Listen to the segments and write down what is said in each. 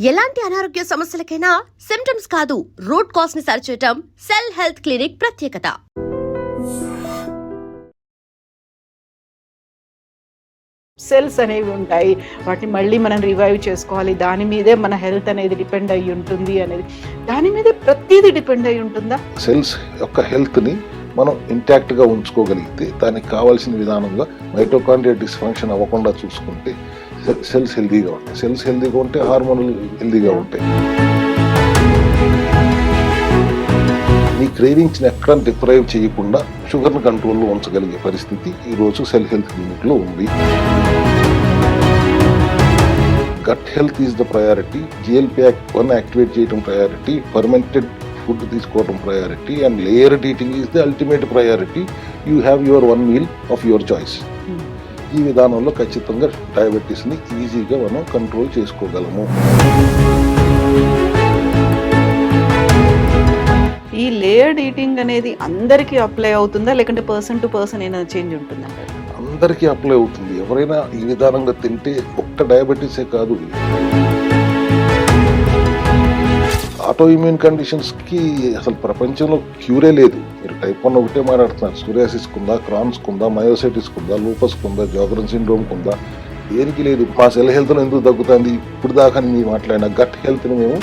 ఎలాంటి అనారోగ్య సమస్యలకైనా సిమ్టమ్స్ కాదు, రూట్ కాజ్ ని సరిచేయటం సెల్ హెల్త్ క్లినిక్ ప్రత్యేకత. సెల్స్ అనేవి ఉంటాయి, వాటిని మళ్ళీ మనం రివైవ్ చేసుకోవాలి, దాని మీదే మన హెల్త్ అనేది డిపెండ్ అయ్యి ఉంటుంది అనేది, దాని మీదే ప్రతిదీ డిపెండ్ అయ్యి ఉంటుందా? సెల్స్ యొక్క హెల్త్ని మనం ఇంటాక్ట్గా ఉంచుకోగలిగితే దానికి కావాల్సిన విధానంగా మైటోకాండ్రియా డిస్ఫంక్షన్ అవ్వకుండా చూసుకుంటే సెల్స్ హెల్తీగా ఉంటాయి. సెల్స్ హెల్తీగా ఉంటే హార్మోన్లు హెల్తీగా ఉంటాయి. ఈ క్రేవింగ్స్ని ఎక్కడ డిప్రైవ్ చేయకుండా షుగర్ని కంట్రోల్లో ఉంచగలిగే పరిస్థితి ఈరోజు సెల్ హెల్త్ క్లినిక్లో ఉంది. Gut health is the priority, GLP-1 activate చేయడం ప్రయారిటీ, ఫర్మెంటెడ్ ఫుడ్ తీసుకోవడం priority, and layered eating is the ultimate priority. You have your one meal of your choice. ఈ విధానంలో ఖచ్చితంగా డయాబెటీస్ని ఈజీగా మనం కంట్రోల్ చేసుకోగలము. ఈ లేయర్డ్ ఈటింగ్ అనేది అందరికీ అప్లై అవుతుందా, లేకుంటే పర్సన్ టు పర్సన్ ఏమైనా చేంజ్ ఉంటుందా? అందరికీ అప్లై అవుతుంది. ఎవరైనా ఈ విధానంగా తింటే ఒక్క డయాబెటీసే కాదు, ఆటో ఇమ్యూన్ కండిషన్స్కి అసలు ప్రపంచంలో క్యూరే లేదు. మీరు టైప్ 1 ఒకటే మాట్లాడుతున్నారు, సోరియాసిస్ కుందా, క్రాన్స్ కుందా, మయోసైటిస్ కుందా, లూపస్ కుందా, జాగరన్ సిండ్రోమ్ కుందా, దేనికి లేదు. మా సెల్ హెల్త్లో ఎందుకు తగ్గుతుంది ఇప్పుడు దాకా మీరు మాట్లాడిన గట్ హెల్త్ని మేము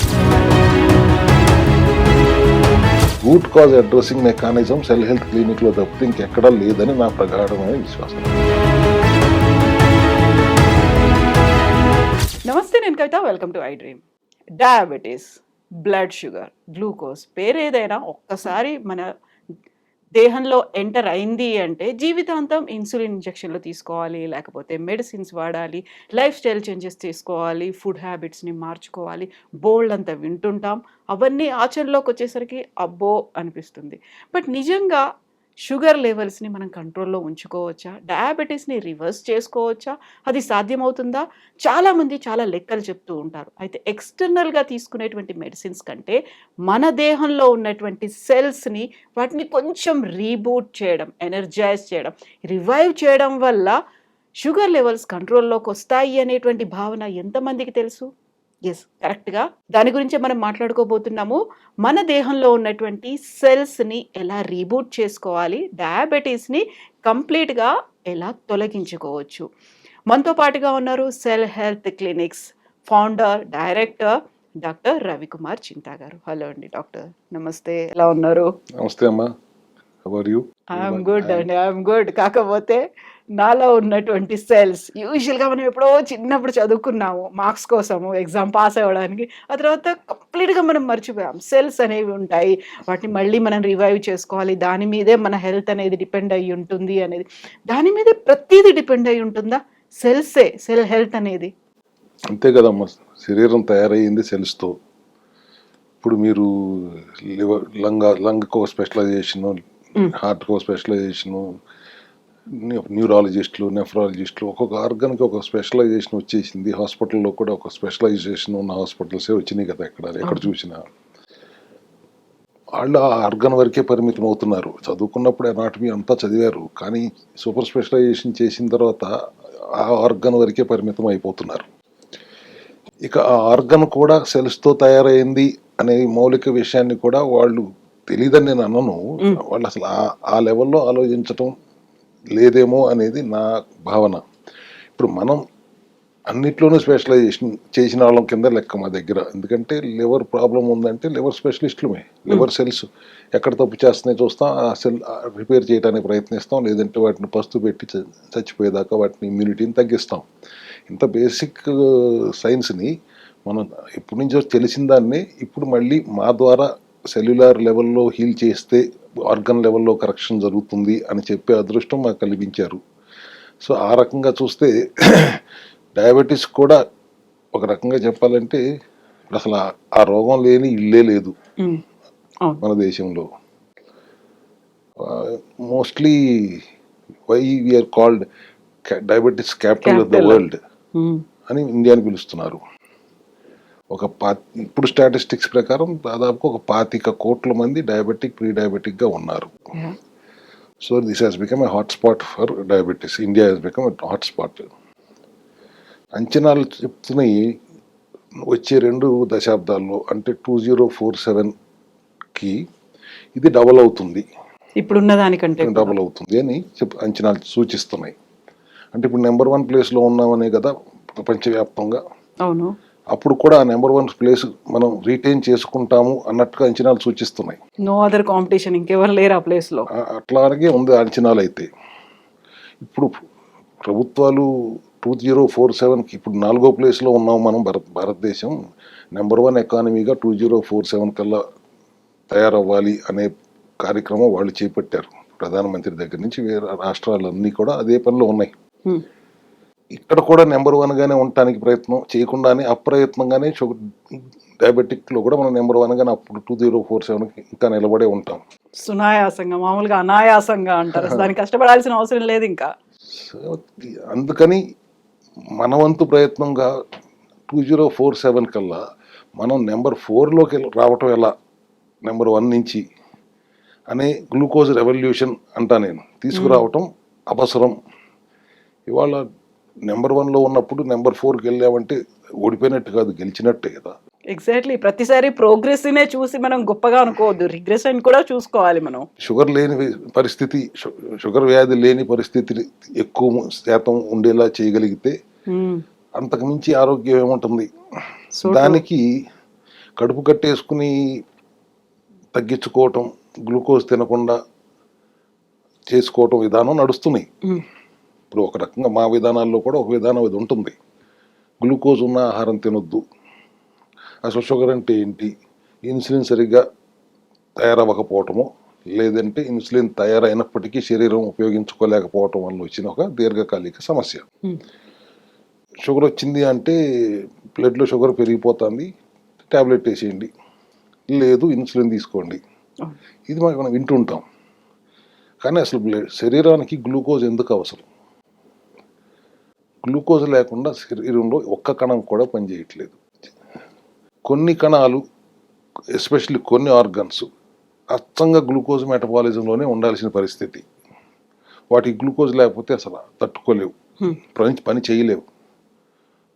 root cause addressing mechanism cell health క్లినిక్లో తప్పితే ఇంకెక్కడా లేదని నా ప్రగాఢమైన విశ్వాసం. నమస్తే, నేను Kavitha. Welcome to iDream. Diabetes, blood sugar, glucose పేరేదైనా ఒక్కసారి మన దేహంలో ఎంటర్ అయింది అంటే జీవితాంతం ఇన్సులిన్ ఇంజెక్షన్లు తీసుకోవాలి, లేకపోతే మెడిసిన్స్ వాడాలి, లైఫ్ స్టైల్ చేంజెస్ తీసుకోవాలి, ఫుడ్ హ్యాబిట్స్ని మార్చుకోవాలి, బోల్డ్ అంతా వింటుంటాం. అవన్నీ ఆచరణలోకి వచ్చేసరికి అబ్బో అనిపిస్తుంది. బట్ నిజంగా షుగర్ లెవెల్స్ని మనం కంట్రోల్లో ఉంచుకోవచ్చా? డయాబెటీస్ని రివర్స్ చేసుకోవచ్చా? అది సాధ్యమవుతుందా? చాలామంది చాలా లెక్కలు చెప్తూ ఉంటారు. అయితే ఎక్స్టర్నల్గా తీసుకునేటువంటి మెడిసిన్స్ కంటే మన దేహంలో ఉన్నటువంటి సెల్స్ని వాటిని కొంచెం రీబూట్ చేయడం, ఎనర్జైజ్ చేయడం, రివైవ్ చేయడం వల్ల షుగర్ లెవెల్స్ కంట్రోల్లోకి వస్తాయి అనేటువంటి భావన ఎంతమందికి తెలుసు? ఎస్, కరెక్ట్గా దాని గురించే మనం మాట్లాడుకోబోతున్నాము. మన దేహంలో ఉన్నటువంటి సెల్స్ని ఎలా రీబూట్ చేసుకోవాలి, డయాబెటీస్ని కంప్లీట్గా ఎలా తొలగించుకోవచ్చు. మనతో పాటుగా ఉన్నారు cell health clinics founder, director doctor Ravikumar Chinta గారు. హలో అండి డాక్టర్, నమస్తే. ఎలా ఉన్నారు? నమస్తే అమ్మా, how are you? I'm good అండి, ఐఎమ్ గుడ్. కాకపోతే నాలో ఉన్నటువంటి సెల్స్ యూజువల్గా మనం ఎప్పుడో చిన్నప్పుడు చదువుకున్నాము మార్క్స్ కోసము, ఎగ్జామ్ పాస్ అవ్వడానికి. ఆ తర్వాత కంప్లీట్గా మనం మర్చిపోయాం. సెల్స్ అనేవి ఉంటాయి, వాటిని మళ్ళీ మనం రివైవ్ చేసుకోవాలి, దాని మీదే మన హెల్త్ అనేది డిపెండ్ అయ్యి ఉంటుంది అనేది, దాని మీదే ప్రతిదీ డిపెండ్ అయ్యి ఉంటుందా? సెల్సే, సెల్ హెల్త్ అనేది. అంతే కదమ్మా, శరీరం తయారయ్యింది సెల్స్తో. ఇప్పుడు మీరు లంగ్కు ఒక స్పెషలైజేషను, హార్ట్కి ఒక స్పెషలైజేషను, న్యూరాలజిస్టులు, నెఫ్రాలజిస్టులు, ఒక్కొక్క ఆర్గన్కి ఒక స్పెషలైజేషన్ వచ్చేసింది. హాస్పిటల్లో కూడా ఒక స్పెషలైజేషన్ ఉన్న హాస్పిటల్సే వచ్చినాయి కదా. ఎక్కడ చూసినా వాళ్ళు ఆ ఆర్గన్ వరకే పరిమితం అవుతున్నారు. చదువుకున్నప్పుడు ఎనాటమీ అంతా చదివారు, కానీ సూపర్ స్పెషలైజేషన్ చేసిన తర్వాత ఆ ఆర్గన్ వరకే పరిమితం అయిపోతున్నారు. ఇక ఆ ఆర్గన్ కూడా సెల్స్తో తయారైంది అనే మౌలిక విషయాన్ని కూడా వాళ్ళు తెలియదని నేను అన్నను. వాళ్ళు అసలు ఆ లెవెల్లో ఆలోచించటం లేదేమో అనేది నా భావన. ఇప్పుడు మనం అన్నిట్లోనూ స్పెషలైజేషన్ చేసిన వాళ్ళం కింద లెక్క మా దగ్గర. ఎందుకంటే లివర్ ప్రాబ్లం ఉందంటే లివర్ స్పెషలిస్టులమే. లివర్ సెల్స్ ఎక్కడ తప్పు చేస్తున్నాయి చూస్తాం, ఆ సెల్ రిపేర్ చేయడానికి ప్రయత్నిస్తాం, లేదంటే వాటిని పస్తు పెట్టి చచ్చిపోయేదాకా వాటిని ఇమ్యూనిటీని తగ్గిస్తాం. ఇంత బేసిక్ సైన్స్ని మనం ఎప్పటి నుంచో తెలిసిన దాన్ని ఇప్పుడు మళ్ళీ మా ద్వారా సెల్యులార్ లెవెల్లో హీల్ చేస్తే ఆర్గన్ లెవెల్లో కరెక్షన్ జరుగుతుంది అని చెప్పే అదృష్టం మాకు కలిగించారు. సో ఆ రకంగా చూస్తే డయాబెటీస్ కూడా ఒక రకంగా చెప్పాలంటే అసలు ఆ రోగం లేని ఇల్లే లేదు మన దేశంలో. Mostly why we are called diabetes capital of the world అని ఇండియాని పిలుస్తున్నారు. ఇప్పుడు స్టాటిస్టిక్స్ ప్రకారం దాదాపు ఒక 25 కోట్ల మంది డయాబెటిక్, ప్రీ డయాబెటిక్గా ఉన్నారు. So this has become a hotspot for diabetes. India has become a hotspot. అంచనాలు చెప్తున్నాయి వచ్చే 2 దశాబ్దాల్లో అంటే 2047కి ఇది డబల్ అవుతుంది, ఇప్పుడున్న దానికంటే కూడా. డబల్ అవుతుంది అని అంచనాలు సూచిస్తున్నాయి. అంటే ఇప్పుడు నెంబర్ 1 ప్లేస్లో ఉన్నామనే కదా ప్రపంచవ్యాప్తంగా. అవును. అప్పుడు కూడా ఆ నెంబర్ 1 ప్లేస్ మనం రీటైన్ చేసుకుంటాము అన్నట్టుగా అంచనాలు సూచిస్తున్నాయి. నో అదర్ కాంపిటీషన్, ఇంకెవరు లేరు ఆ ప్లేస్లో. అట్లాగే ఉంది అంచనాలు. అయితే ఇప్పుడు ప్రభుత్వాలు 2047కి ఇప్పుడు 4వ ప్లేస్లో ఉన్నాం మనం. భారతదేశం నెంబర్ 1 ఎకానమీగా 2047 కల్లా తయారవ్వాలి అనే కార్యక్రమం వాళ్ళు చేపట్టారు. ప్రధానమంత్రి దగ్గర నుంచి వేరే రాష్ట్రాలన్నీ కూడా అదే పనిలో ఉన్నాయి. ఇక్కడ కూడా నెంబర్ 1గానే ఉండటానికి ప్రయత్నం చేయకుండానే అప్రయత్నంగానే డయాబెటిక్లో కూడా మనం నెంబర్ 1గానే అప్పుడు 2047కి ఇంకా నిలబడే ఉంటాం. సునాయాసంగా, మామూలుగా అనాయాసంగా అంటారు. దానికి కష్టపడాల్సిన అవసరం లేదు ఇంకా. అందుకని మన వంతు ప్రయత్నంగా 2047 కల్లా మనం నెంబర్ 4లోకి రావటం ఎలా, నెంబర్ 1 నుంచి అనే గ్లూకోజ్ రెవల్యూషన్ అంటా నేను తీసుకురావటం అవసరం. ఇవాళ నెంబర్ 1లో ఉన్నప్పుడు నెంబర్ 4కి వెళ్ళామంటే ఓడిపోయినట్టు కాదు, గెలిచినట్టే కదా. ఎగ్జాక్ట్లీ. ప్రతిసారి ప్రోగ్రెస్నే చూసి మనం గొప్పగా అనుకోవద్దు, రిగ్రెషన్ కూడా చూసుకోవాలి మనం. షుగర్ లేని పరిస్థితి, షుగర్ వ్యాధి లేని పరిస్థితి ఎక్కువ శాతం ఉండేలా చేయగలిగితే అంతకు మించి ఆరోగ్యం ఏముంటుంది. దానికి కడుపు కట్టేసుకుని తగ్గించుకోవటం, గ్లూకోజ్ తినకుండా చేసుకోవటం విధానం నడుస్తున్నాయి. ఇప్పుడు ఒక రకంగా మా విధానాల్లో కూడా ఒక విధానం ఇది ఉంటుంది. గ్లూకోజ్ ఉన్న ఆహారం తినొద్దు, అసలు షుగర్ అంటే ఏంటి, ఇన్సులిన్ సరిగ్గా తయారవ్వకపోవటము, లేదంటే ఇన్సులిన్ తయారైనప్పటికీ శరీరం ఉపయోగించుకోలేకపోవటం వల్ల వచ్చిన ఒక దీర్ఘకాలిక సమస్య. షుగర్ వచ్చింది అంటే బ్లడ్లో షుగర్ పెరిగిపోతుంది, ట్యాబ్లెట్ వేసేయండి, లేదు ఇన్సులిన్ తీసుకోండి. ఇది మనం వింటుంటాం. కానీ అసలు శరీరానికి గ్లూకోజ్ ఎందుకు అవసరం? గ్లూకోజ్ లేకుండా శరీరంలో ఒక్క కణం కూడా పనిచేయట్లేదు. కొన్ని కణాలు, ఎస్పెషల్లీ కొన్ని ఆర్గన్స్ అచ్చంగా గ్లూకోజ్ మెటబాలిజంలోనే ఉండాల్సిన పరిస్థితి. వాటికి గ్లూకోజ్ లేకపోతే అసలు తట్టుకోలేవు, పని చేయలేవు.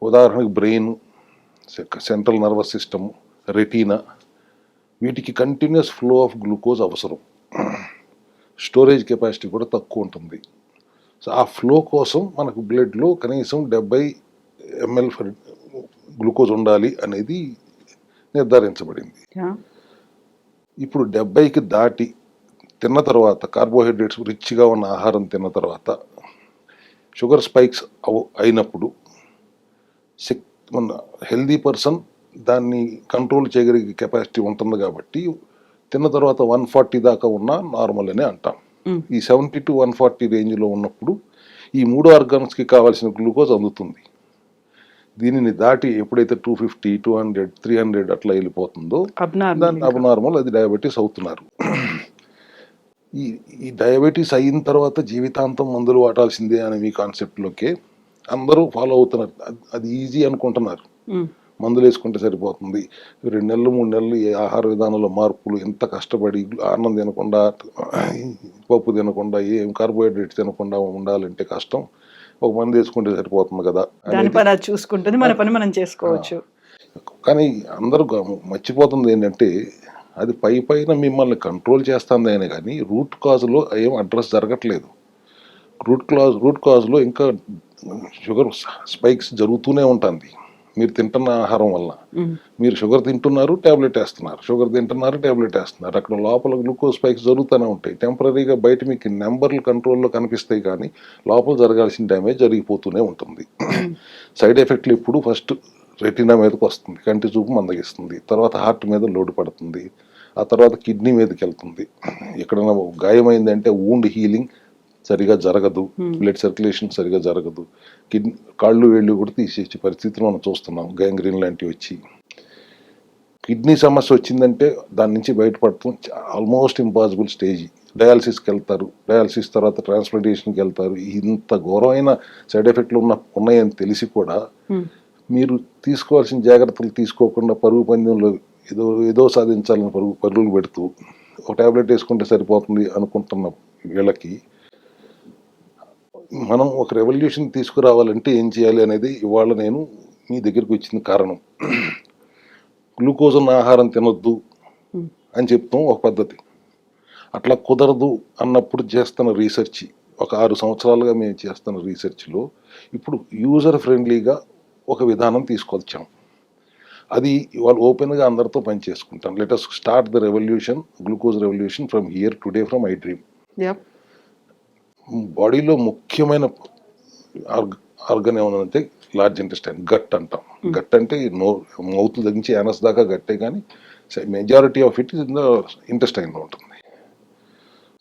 ఉదాహరణకు brain, central nervous system, retina, వీటికి కంటిన్యూస్ ఫ్లో ఆఫ్ గ్లూకోజ్ అవసరం. స్టోరేజ్ కెపాసిటీ కూడా తక్కువ ఉంటుంది. సో ఆ ఫ్లో కోసం మనకు బ్లడ్లో కనీసం 70 ml గ్లూకోజ్ ఉండాలి అనేది నిర్ధారించబడింది. ఇప్పుడు 70కి దాటి తిన్న తర్వాత, కార్బోహైడ్రేట్స్ రిచ్గా ఉన్న ఆహారం తిన్న తర్వాత షుగర్ స్పైక్స్ అయినప్పుడు మన హెల్దీ పర్సన్ దాన్ని కంట్రోల్ చేయగలిగే కెపాసిటీ ఉంటుంది. కాబట్టి తిన్న తర్వాత 140 దాకా ఉన్న నార్మల్ అని అంటాం. ఈ 70 to 140 రేంజ్లో ఉన్నప్పుడు ఈ 3 ఆర్గాన్స్కి కావాల్సిన గ్లూకోజ్ అందుతుంది. దీనిని దాటి ఎప్పుడైతే 250, 200, 300 అట్లా వెళ్ళిపోతుందో దాన్ని అబ్నార్మల్, అది డయాబెటీస్ అవుతున్నారు. ఈ డయాబెటీస్ అయిన తర్వాత జీవితాంతం మందులు వాడాల్సిందే అనే మీ కాన్సెప్ట్లోకే అందరూ ఫాలో అవుతున్నారు. అది ఈజీ అనుకుంటున్నారు, మందులు వేసుకుంటే సరిపోతుంది. 2 నెలలు 3 నెలలు ఈ ఆహార విధానంలో మార్పులు, ఎంత కష్టపడి అన్నం తినకుండా, పప్పు తినకుండా, ఏం కార్బోహైడ్రేట్స్ తినకుండా ఉండాలంటే కష్టం, ఒక మందు వేసుకుంటే సరిపోతుంది కదా, చూసుకుంటుంది, మన పని మనం చేసుకోవచ్చు. కానీ అందరూ మర్చిపోతుంది ఏంటంటే అది పైన మిమ్మల్ని కంట్రోల్ చేస్తుంది అయినా కానీ రూట్ కాజ్లో ఏం అడ్రస్ జరగట్లేదు. రూట్ కాజ్లో ఇంకా షుగర్ స్పైక్స్ జరుగుతూనే ఉంటుంది. మీరు తింటున్న ఆహారం వల్ల మీరు షుగర్ తింటున్నారు, ట్యాబ్లెట్ వేస్తున్నారు, షుగర్ తింటున్నారు, ట్యాబ్లెట్ వేస్తున్నారు. అక్కడ లోపల గ్లూకోజ్ స్పైక్స్ జరుగుతూనే ఉంటాయి. టెంపరీగా బయట మీకు నెంబర్లు కంట్రోల్లో కనిపిస్తాయి, కానీ లోపల జరగాల్సిన డ్యామేజ్ జరిగిపోతూనే ఉంటుంది. సైడ్ ఎఫెక్ట్లు ఇప్పుడు ఫస్ట్ రెటీనా మీదకి వస్తుంది, కంటి చూపు మందగిస్తుంది, తర్వాత హార్ట్ మీద లోడ్ పడుతుంది, ఆ తర్వాత కిడ్నీ మీదకి వెళ్తుంది. ఎక్కడైనా గాయమైందంటే వూండ్ హీలింగ్ సరిగా జరగదు, బ్లడ్ సర్క్యులేషన్ సరిగా జరగదు, కాళ్ళు వేళ్ళు కూడా తీసేసే పరిస్థితిలో మనం చూస్తున్నాం. గ్యాంగ్రీన్ లాంటివి వచ్చి కిడ్నీ సమస్య వచ్చిందంటే దాని నుంచి బయటపడటం ఆల్మోస్ట్ ఇంపాసిబుల్ స్టేజ్. డయాలసిస్కి వెళ్తారు, డయాలసిస్ తర్వాత ట్రాన్స్ప్లాంటేషన్కి వెళ్తారు. ఇంత ఘోరమైన సైడ్ ఎఫెక్ట్లు ఉన్నాయని తెలిసి కూడా మీరు తీసుకోవాల్సిన జాగ్రత్తలు తీసుకోకుండా పరుగు పందెంలో ఏదో సాధించాలని పరుగులు పెడుతూ ఒక ట్యాబ్లెట్ వేసుకుంటే సరిపోతుంది అనుకుంటున్న వీళ్ళకి మనం ఒక రెవల్యూషన్ తీసుకురావాలంటే ఏం చేయాలి అనేది ఇవాళ నేను మీ దగ్గరికి వచ్చిన కారణం గ్లూకోజ్ ఉన్న ఆహారం తినొద్దు అని చెప్తాం ఒక పద్ధతి. అట్లా కుదరదు అన్నప్పుడు చేస్తున్న రీసెర్చ్, ఒక 6 సంవత్సరాలుగా మేము చేస్తున్న రీసెర్చ్లో ఇప్పుడు యూజర్ ఫ్రెండ్లీగా ఒక విధానం తీసుకొచ్చాం. అది వాళ్ళు ఓపెన్గా అందరితో పని చేసుకుంటాం. Let us start the revolution, glucose revolution from here today from iDream. బాడీలో ముఖ్యమైన ఆర్గన్ ఏమన్నంటే లార్జ్ ఇంటెస్టైన్, గట్ అంటాం. గట్ అంటే మౌత్ నుంచి యానస్ దాకా గట్టే, కానీ majority of it in the ఇంటెస్టైన్లో ఉంటుంది.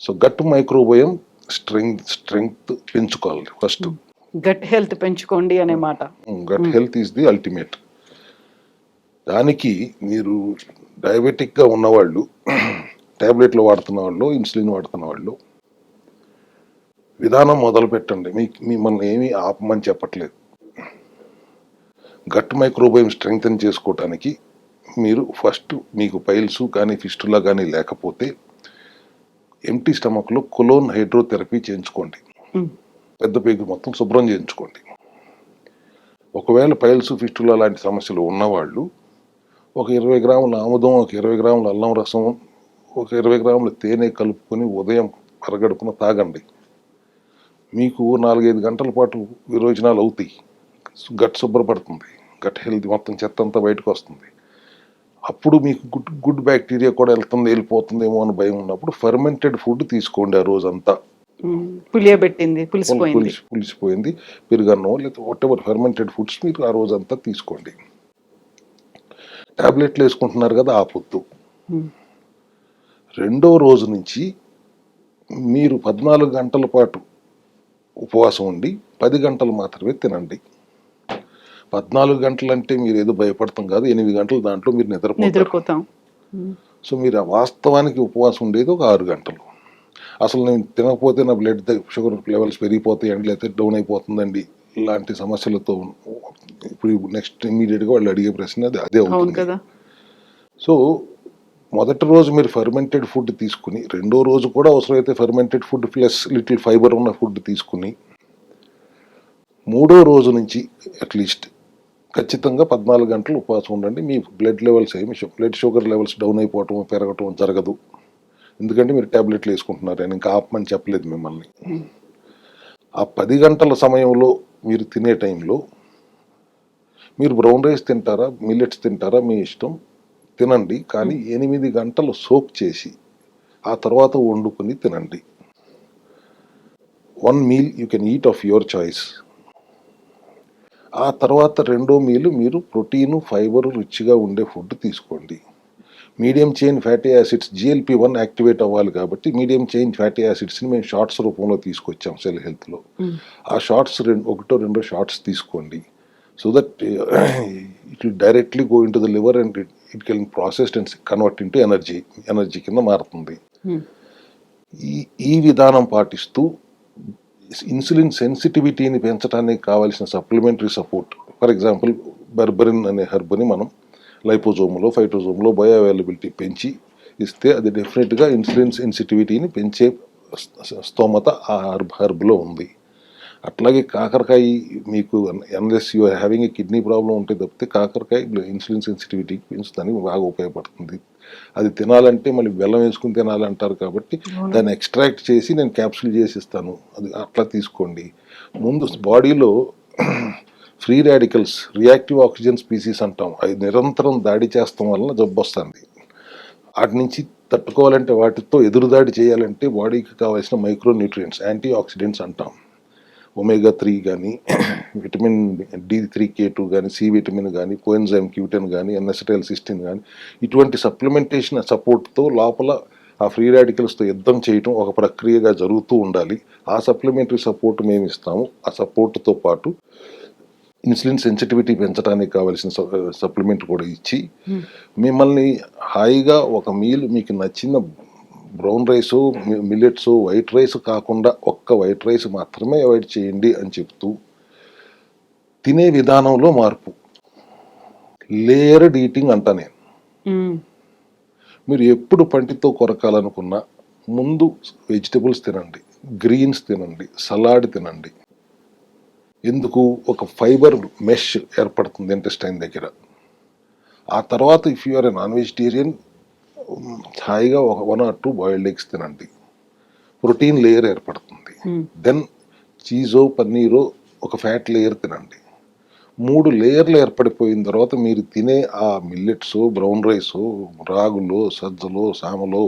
సో గట్ మైక్రోబయోమ్ స్ట్రెంగ్త్ పెంచుకోవాలి ఫస్ట్. గట్ హెల్త్ పెంచుకోండి అనే మాట. Gut health is the ultimate. దానికి మీరు డయాబెటిక్గా ఉన్నవాళ్ళు, ట్యాబ్లెట్లు వాడుతున్న వాళ్ళు, ఇన్సులిన్ వాడుతున్న వాళ్ళు విధానం మొదలు పెట్టండి. మిమ్మల్ని ఏమీ ఆపమని చెప్పట్లేదు. గట్ మైక్రోబయోమ్ స్ట్రెంగ్తన్ చేసుకోవటానికి మీరు ఫస్ట్, మీకు పైల్స్ కానీ ఫిస్టులా కానీ లేకపోతే ఎంటీ స్టమక్లో కొలోన్ హైడ్రోథెరపీ చేయించుకోండి. పెద్ద పేగు మొత్తం శుభ్రం చేయించుకోండి. ఒకవేళ పైల్స్ ఫిస్టులా లాంటి సమస్యలు ఉన్నవాళ్ళు ఒక 20 గ్రాముల ఆముదం, ఒక 20 గ్రాముల అల్లం రసం, ఒక 20 గ్రాముల తేనె కలుపుకొని ఉదయం పరగడుపున తాగండి. మీకు 4-5 గంటల పాటు విరోచనాలు అవుతాయి. గట్ శుభ్రపడుతుంది, గట్ హెల్త్ మొత్తం చెత్త అంతా బయటకు వస్తుంది. అప్పుడు మీకు గుడ్ బ్యాక్టీరియా కూడా వెళ్ళిపోతుందేమో అని భయం ఉన్నప్పుడు ఫర్మెంటెడ్ ఫుడ్ తీసుకోండి. ఆ రోజంతా పులిసిపోయింది పెరుగన్నం లేదా వాట్ ఎవర్ ఫర్మెంటెడ్ ఫుడ్స్ మీరు ఆ రోజంతా తీసుకోండి. టాబ్లెట్లు వేసుకుంటున్నారు కదా, ఆపొద్దు. రెండో రోజు నుంచి మీరు 14 గంటల పాటు ఉపవాసం ఉండి 10 గంటలు మాత్రమే తినండి. 14 గంటలు అంటే మీరు ఏదో భయపడతాం కాదు, 8 గంటలు దాంట్లో మీరు నిద్రపోతాం. సో మీరు వాస్తవానికి ఉపవాసం ఉండేది ఒక 6 గంటలు. అసలు నేను తినకపోతే నా బ్లడ్ షుగర్ లెవెల్స్ పెరిగిపోతాయండి, లేకపోతే డౌన్ అయిపోతుందండి, ఇలాంటి సమస్యలతో ఇప్పుడు నెక్స్ట్ ఇమీడియట్గా వాళ్ళు అడిగే ప్రశ్న అదే అవుతుంది కదా. సో మొదటి రోజు మీరు ఫర్మెంటెడ్ ఫుడ్ తీసుకుని, రెండో రోజు కూడా అవసరమైతే fermented food plus little fibre ఉన్న ఫుడ్ తీసుకుని, మూడో రోజు నుంచి అట్లీస్ట్ ఖచ్చితంగా 14 గంటలు ఉపవాసం ఉండండి. మీ blood levels blood sugar levels down అయిపోవటం పెరగటం జరగదు. ఎందుకంటే మీరు ట్యాబ్లెట్లు వేసుకుంటున్నారు, నేను ఇంకా ఆపమని చెప్పలేదు మిమ్మల్ని. ఆ 10 గంటల సమయంలో మీరు తినే టైంలో మీరు బ్రౌన్ రైస్ తింటారా, మిల్లెట్స్ తింటారా, మీ ఇష్టం, తినండి. కానీ 8 గంటలు సోక్ చేసి ఆ తర్వాత వండుకొని తినండి. 1 meal you can eat of your choice. ఆ తర్వాత రెండో మీల్ మీరు ప్రోటీను ఫైబర్ రిచ్గా ఉండే ఫుడ్ తీసుకోండి. Medium chain fatty acids, GLP-1 activate అవ్వాలి కాబట్టి మీడియం చైన్ ఫ్యాటీ యాసిడ్స్ని మేము షార్ట్స్ రూపంలో తీసుకొచ్చాం సెల్ హెల్త్లో. ఆ షార్ట్స్ 1-2 షార్ట్స్ తీసుకోండి. So that it will directly go in to the liver and it can processed and convert into energy కింద మారుతుంది. ఈ విధానం పాటిస్తూ ఇన్సులిన్ సెన్సిటివిటీని పెంచడానికి కావాల్సిన సప్లిమెంటరీ సపోర్ట్, ఫర్ ఎగ్జాంపుల్ బెర్బరిన్ అనే హెర్బ్ని మనం లైపోజోమ్లో, ఫైటోజోమ్లో బయో అవైలబిలిటీ పెంచి ఇస్తే అది డెఫినెట్గా ఇన్సులిన్ సెన్సిటివిటీని పెంచే స్తోమత ఆ హెర్బ్లో ఉంది. అట్లాగే కాకరకాయ, మీకు unless you are having a kidney problem ఉంటే తప్పితే కాకరకాయ ఇన్సులిన్ సెన్సిటివిటీకి పెంచడానికి బాగా ఉపయోగపడుతుంది. అది తినాలంటే మళ్ళీ బెల్లం వేసుకుని తినాలంటారు కాబట్టి దాన్ని ఎక్స్ట్రాక్ట్ చేసి నేను క్యాప్సూల్ చేసి ఇస్తాను, అది అట్లా తీసుకోండి. ముందు బాడీలో free radicals, reactive oxygen species అంటాం, అవి నిరంతరం దాడి చేస్తాం వలన జబ్బు వస్తుంది. వాటి నుంచి తట్టుకోవాలంటే, వాటితో ఎదురుదాడి చేయాలంటే బాడీకి కావాల్సిన మైక్రో న్యూట్రియంట్స్, యాంటీ ఆక్సిడెంట్స్ అంటాం, ఒమేగా-3 కానీ, విటమిన్ D3K2 కానీ, సి విటమిన్ కానీ, కోఎన్జైమ్ Q10 కానీ, N-అసిటైల్సిస్టిన్ కానీ, ఇటువంటి సప్లిమెంటేషన్ సపోర్ట్తో లోపల ఆ ఫ్రీ రాడికల్స్తో యుద్ధం చేయటం ఒక ప్రక్రియగా జరుగుతూ ఉండాలి. ఆ సప్లిమెంటరీ సపోర్ట్ మేము ఇస్తాము. ఆ సపోర్ట్తో పాటు ఇన్సులిన్ సెన్సిటివిటీ పెంచడానికి కావాల్సిన సప్లిమెంట్ కూడా ఇచ్చి మిమ్మల్ని హాయిగా ఒక మీల్ మీకు నచ్చిన brown rice, millets, white rice కాకుండా ఒక్క వైట్ రైస్ మాత్రమే అవాయిడ్ చేయండి అని చెప్తూ తినే విధానంలో మార్పు, లేయర్డ్ ఈటింగ్ అంటా నేను. మీరు ఎప్పుడు పంటితో కొరకాలనుకున్నా ముందు వెజిటబుల్స్ తినండి, గ్రీన్స్ తినండి, సలాడ్ తినండి. ఎందుకు? ఒక ఫైబర్ మెష్ ఏర్పడుతుంది ఇంటెస్టైన్ దగ్గర. ఆ తర్వాత if you are a non vegetarian హాయిగా ఒక 1 or 2 బాయిల్డ్ ఎగ్స్ తినండి, ప్రోటీన్ లేయర్ ఏర్పడుతుంది. దెన్ చీజో పన్నీరో ఒక ఫ్యాట్ లేయర్ తినండి. 3 లేయర్లు ఏర్పడిపోయిన తర్వాత మీరు తినే ఆ మిల్లెట్స్, బ్రౌన్ రైస్, రాగులు, సజ్జలు, సామలో,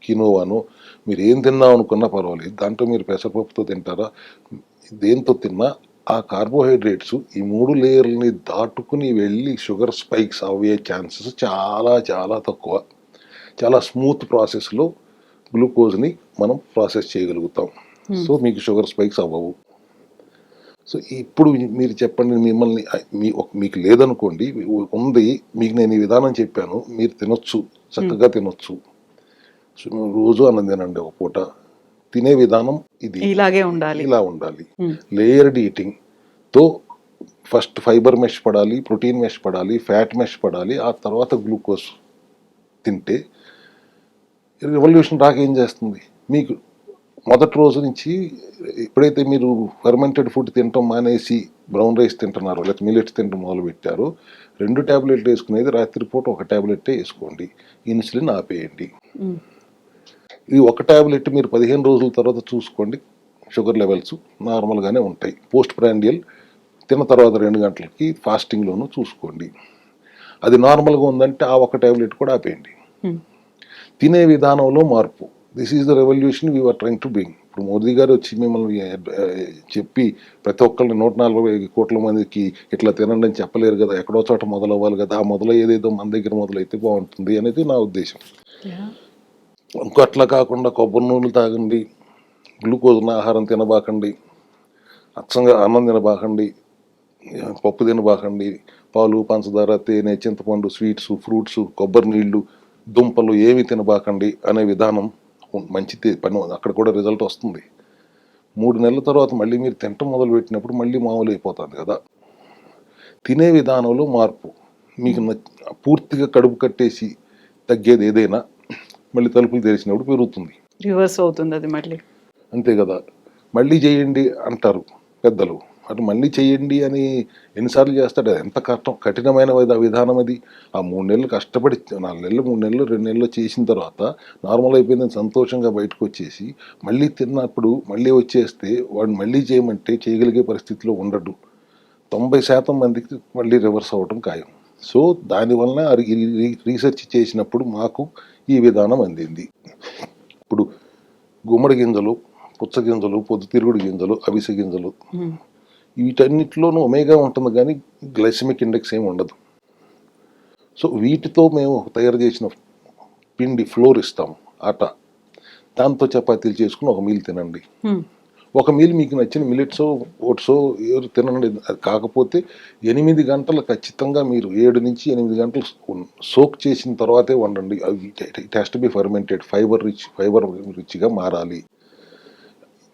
కినోవాను మీరు ఏం తిందాం అనుకున్నా పర్వాలేదు. దాంట్లో మీరు పెసరపప్పుతో తింటారా, దేంతో తిన్నా ఆ కార్బోహైడ్రేట్స్ ఈ 3 లేయర్లని దాటుకుని వెళ్ళి షుగర్ స్పైక్స్ అవ్వే ఛాన్సెస్ చాలా చాలా తక్కువ. చాలా స్మూత్ ప్రాసెస్లో గ్లూకోజ్ని మనం ప్రాసెస్ చేయగలుగుతాం. సో మీకు షుగర్ స్పైక్స్ అవ్వవు. సో ఇప్పుడు మీరు చెప్పండి, మిమ్మల్ని మీకు లేదనుకోండి, ఉంది, మీకు నేను ఈ విధానం చెప్పాను, మీరు తినొచ్చు, చక్కగా తినొచ్చు. సో రోజు అన్నం తినండి, ఒక పూట తినే విధానం ఇది ఇలాగే ఉండాలి. ఇలా ఉండాలి. లేయర్డ్ ఈటింగ్ తో ఫస్ట్ ఫైబర్ మెష్ పడాలి, ప్రోటీన్ మెష్ పడాలి, ఫ్యాట్ మెష్ పడాలి, ఆ తర్వాత గ్లూకోజ్ తింటే రెవల్యూషన్ రాకేం చేస్తుంది మీకు? మొదటి రోజు నుంచి ఎప్పుడైతే మీరు ఫర్మెంటెడ్ ఫుడ్ తినటం మానేసి బ్రౌన్ రైస్ తింటున్నారో లేకపోతే మిల్లెట్స్ తినటం మొదలు పెట్టారో, 2 ట్యాబ్లెట్లు వేసుకునేది రాత్రిపూట 1 ట్యాబ్లెట్టే వేసుకోండి, ఇన్సులిన్ ఆపేయండి. ఈ 1 ట్యాబ్లెట్ మీరు 15 రోజుల తర్వాత చూసుకోండి, షుగర్ లెవెల్స్ నార్మల్గానే ఉంటాయి. పోస్ట్ ప్రాండియల్ తిన్న తర్వాత 2 గంటలకి ఫాస్టింగ్లోనూ చూసుకోండి. అది నార్మల్గా ఉందంటే ఆ 1 ట్యాబ్లెట్ కూడా ఆపేయండి. తినే విధానంలో మార్పు. This is the revolution we are trying to bring. ఇప్పుడు మోదీ గారు వచ్చి మిమ్మల్ని చెప్పి ప్రతి ఒక్కరిని 140 కోట్ల మందికి ఇట్లా తినండి అని చెప్పలేరు కదా, ఎక్కడో చోట మొదలవ్వాలి కదా. ఆ మొదలయ్యేదేదో మన దగ్గర మొదలైతే బాగుంటుంది అనేది నా ఉద్దేశం. ఇంకో అట్లా కాకుండా కొబ్బరి నూనెలు తాగండి, గ్లూకోజ్ ఉన్న ఆహారం తినబాకండి, అచ్చంగా అన్నం తినబాకండి, పప్పు తినబాకండి, పాలు, పంచదార, తేనె, చింతపండు, స్వీట్స్, ఫ్రూట్స్, కొబ్బరి నీళ్లు, దుంపలు ఏమి తినబాకండి అనే విధానం మంచి పని. అక్కడ కూడా రిజల్ట్ వస్తుంది. 3 నెలల తర్వాత మళ్ళీ మీరు తినటం మొదలు పెట్టినప్పుడు మళ్ళీ మామూలు అయిపోతుంది కదా. తినే విధానంలో మార్పు. మీకు పూర్తిగా కడుపు కట్టేసి తగ్గేది ఏదైనా మళ్ళీ తలుపులు తెరిచినప్పుడు పెరుగుతుంది, రివర్స్ అవుతుంది అది మళ్ళీ. అంతే కదా. మళ్ళీ చేయండి అంటారు పెద్దలు, అటు మళ్ళీ చేయండి అని ఎన్నిసార్లు చేస్తాడు? ఎంత కఠినమైన విధానం అది. ఆ 3 నెలలు కష్టపడి 4 నెలలు, 3 నెలలు, 2 నెలలు చేసిన తర్వాత నార్మల్ అయిపోయిందని సంతోషంగా బయటకు వచ్చేసి మళ్ళీ తిన్నప్పుడు మళ్ళీ వచ్చేస్తే వాడు మళ్ళీ చేయమంటే చేయగలిగే పరిస్థితిలో ఉండడు. 90% మందికి మళ్ళీ రివర్స్ అవ్వటం ఖాయం. సో దానివల్ల రీసెర్చ్ చేసినప్పుడు మాకు ఈ విధానం అందింది. ఇప్పుడు గుమ్మడి గింజలు, పుచ్చ గింజలు, పొద్దుతిరుగుడు గింజలు, అవిసె గింజలు, వీటన్నిటిలోనూ ఒమేగా ఉంటుంది కానీ గ్లైసెమిక్ ఇండెక్స్ ఏమి ఉండదు. సో వీటితో మేము తయారు చేసిన పిండి ఫ్లోర్ ఇస్తాము, ఆట, దాంతో చపాతీలు చేసుకుని ఒక మీల్ తినండి. ఒక మీల్ మీకు నచ్చిన మిల్లెట్సో ఓట్సో ఎవరు తినండి. కాకపోతే 8 గంటలు ఖచ్చితంగా మీరు 7 నుంచి 8 గంటలు సోక్ చేసిన తర్వాతే వండండి. అవి it has to be fermented, fibre రిచ్గా మారాలి.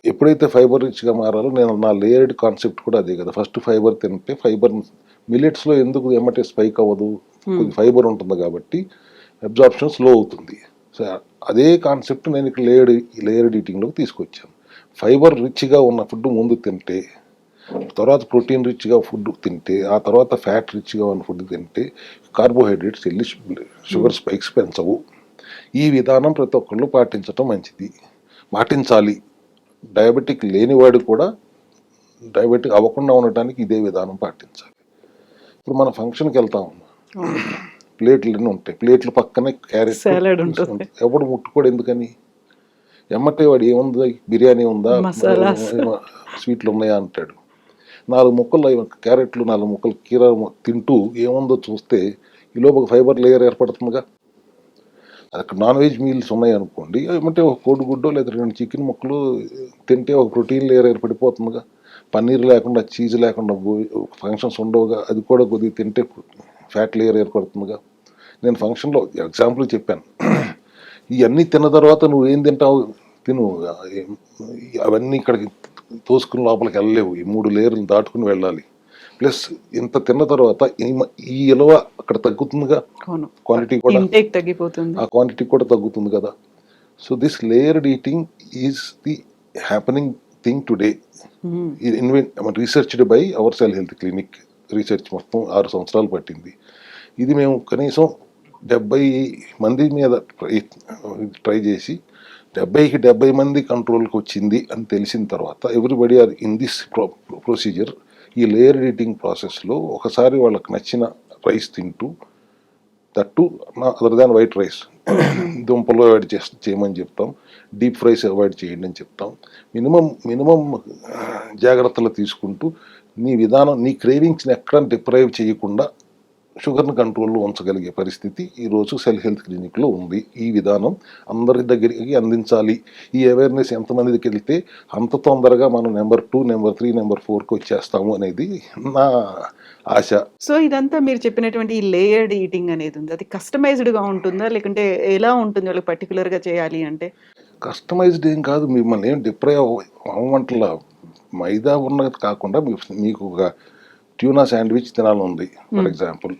ఎప్పుడైతే ఫైబర్ రిచ్గా మారాలో, నేను నా లేయర్డ్ కాన్సెప్ట్ కూడా అదే కదా. ఫస్ట్ ఫైబర్ తింటే ఫైబర్ మిల్లెట్స్లో ఎందుకు ఎమ్మటే స్పైక్ అవ్వదు, కొద్ది ఫైబర్ ఉంటుంది కాబట్టి అబ్జార్ప్షన్ స్లో అవుతుంది. సో అదే కాన్సెప్ట్ నేను ఇక్కడ లేయర్డ్ ఈటింగ్లోకి తీసుకొచ్చాను. ఫైబర్ రిచ్గా ఉన్న ఫుడ్ ముందు తింటే, తర్వాత ప్రోటీన్ రిచ్గా ఫుడ్ తింటే, ఆ తర్వాత ఫ్యాట్ రిచ్గా ఉన్న ఫుడ్ తింటే కార్బోహైడ్రేట్స్ వెళ్ళి షుగర్ స్పైక్స్ పెంచవు. ఈ విధానం ప్రతి ఒక్కళ్ళు పాటించడం మంచిది, పాటించాలి. డయాబెటిక్ లేనివాడు కూడా డయాబెటిక్ అవ్వకుండా ఉండటానికి ఇదే విధానం పాటించాలి. ఇప్పుడు మన ఫంక్షన్కి వెళ్తాం, ప్లేట్లు అన్నీ ఉంటాయి, ప్లేట్లు పక్కనే క్యారెట్ సాలడ్ ఉంటుంది. ఎవడు ముట్టుకోడు, ఎందుకని? ఎమ్మటే వాడు ఏముందా, బిర్యానీ ఉందా, స్వీట్లు ఉన్నాయా అంటాడు. 4 ముక్కలు క్యారెట్లు, 4 ముక్కలు కీర తింటూ ఏముందో చూస్తే ఈలోపు ఫైబర్ లేయర్ ఏర్పడుతుందిగా. అక్కడ నాన్ వెజ్ మీల్స్ ఉన్నాయనుకోండి, ఏమంటే ఒక కోడిగుడ్డో లేదా 2 చికెన్ ముక్కలు తింటే ఒక ప్రోటీన్ లేయర్ ఏర్పడిపోతుందిగా. పన్నీర్ లేకుండా, చీజ్ లేకుండా ఫంక్షన్స్ ఉండవుగా. అది కూడా కొద్దిగా తింటే ఫ్యాట్ లేయర్ ఏర్పడుతుందిగా. నేను ఫంక్షన్లో ఎగ్జాంపుల్ చెప్పాను. ఇవన్నీ తిన్న తర్వాత నువ్వు ఏం తింటావు, తిను, అవన్నీ ఇక్కడికి తోసుకుని లోపలికి వెళ్ళలేవు. ఈ 3 లేయర్లు దాటుకుని వెళ్ళాలి. ప్లస్ ఇంత తిన్న తర్వాత ఈ విలువ అక్కడ తగ్గుతుందిగా, క్వాంటిటీ కూడా తగ్గిపోతుంది, ఆ క్వాంటిటీ కూడా తగ్గుతుంది కదా. So this layered eating is the happening thing today. Researched by our cell health clinic. Research మొత్తం 6 సంవత్సరాలు పట్టింది. ఇది మేము కనీసం 70 మంది మీద ట్రై చేసి 70కి 70 మంది కంట్రోల్కి వచ్చింది అని తెలిసిన తర్వాత everybody are in this procedure. ఈ లేయర్ ఎడిటింగ్ ప్రాసెస్లో ఒకసారి వాళ్ళకి నచ్చిన రైస్ తింటూ, that other than white rice, దుంపలు అవాయిడ్ చేయమని చెప్తాం, డీప్ ఫ్రైస్ అవాయిడ్ చేయండి అని చెప్తాం. మినిమం జాగ్రత్తలు తీసుకుంటూ నీ విధానం, నీ క్రేవింగ్స్ని ఎక్కడ డిప్రైవ్ చేయకుండా షుగర్ని కంట్రోల్లో ఉంచగలిగే పరిస్థితి ఈరోజు సెల్ హెల్త్ క్లినిక్లో ఉంది. ఈ విధానం అందరి దగ్గరికి అందించాలి. ఈ అవేర్నెస్ ఎంతమందికి వెళ్తే అంత తొందరగా మనం నెంబర్ 2, నెంబర్ 3, నెంబర్ 4కి వచ్చేస్తాము అనేది నా ఆశ. సో ఇదంతా మీరు చెప్పినటువంటి ఈ లేయర్డ్ ఈటింగ్ అనేది ఉంది, అది కస్టమైజ్డ్గా ఉంటుందా, లేకుంటే ఎలా ఉంటుంది వాళ్ళకి పర్టికులర్గా చేయాలి అంటే? కస్టమైజ్డ్ ఏం కాదు, మిమ్మల్ని ఏం డిప్రైవ్ అవ్వమంటలా. మైదా ఉన్నది కాకుండా మీకు ఒక ట్యూనా శాండ్విచ్ తినాలనుంది ఫర్ ఎగ్జాంపుల్,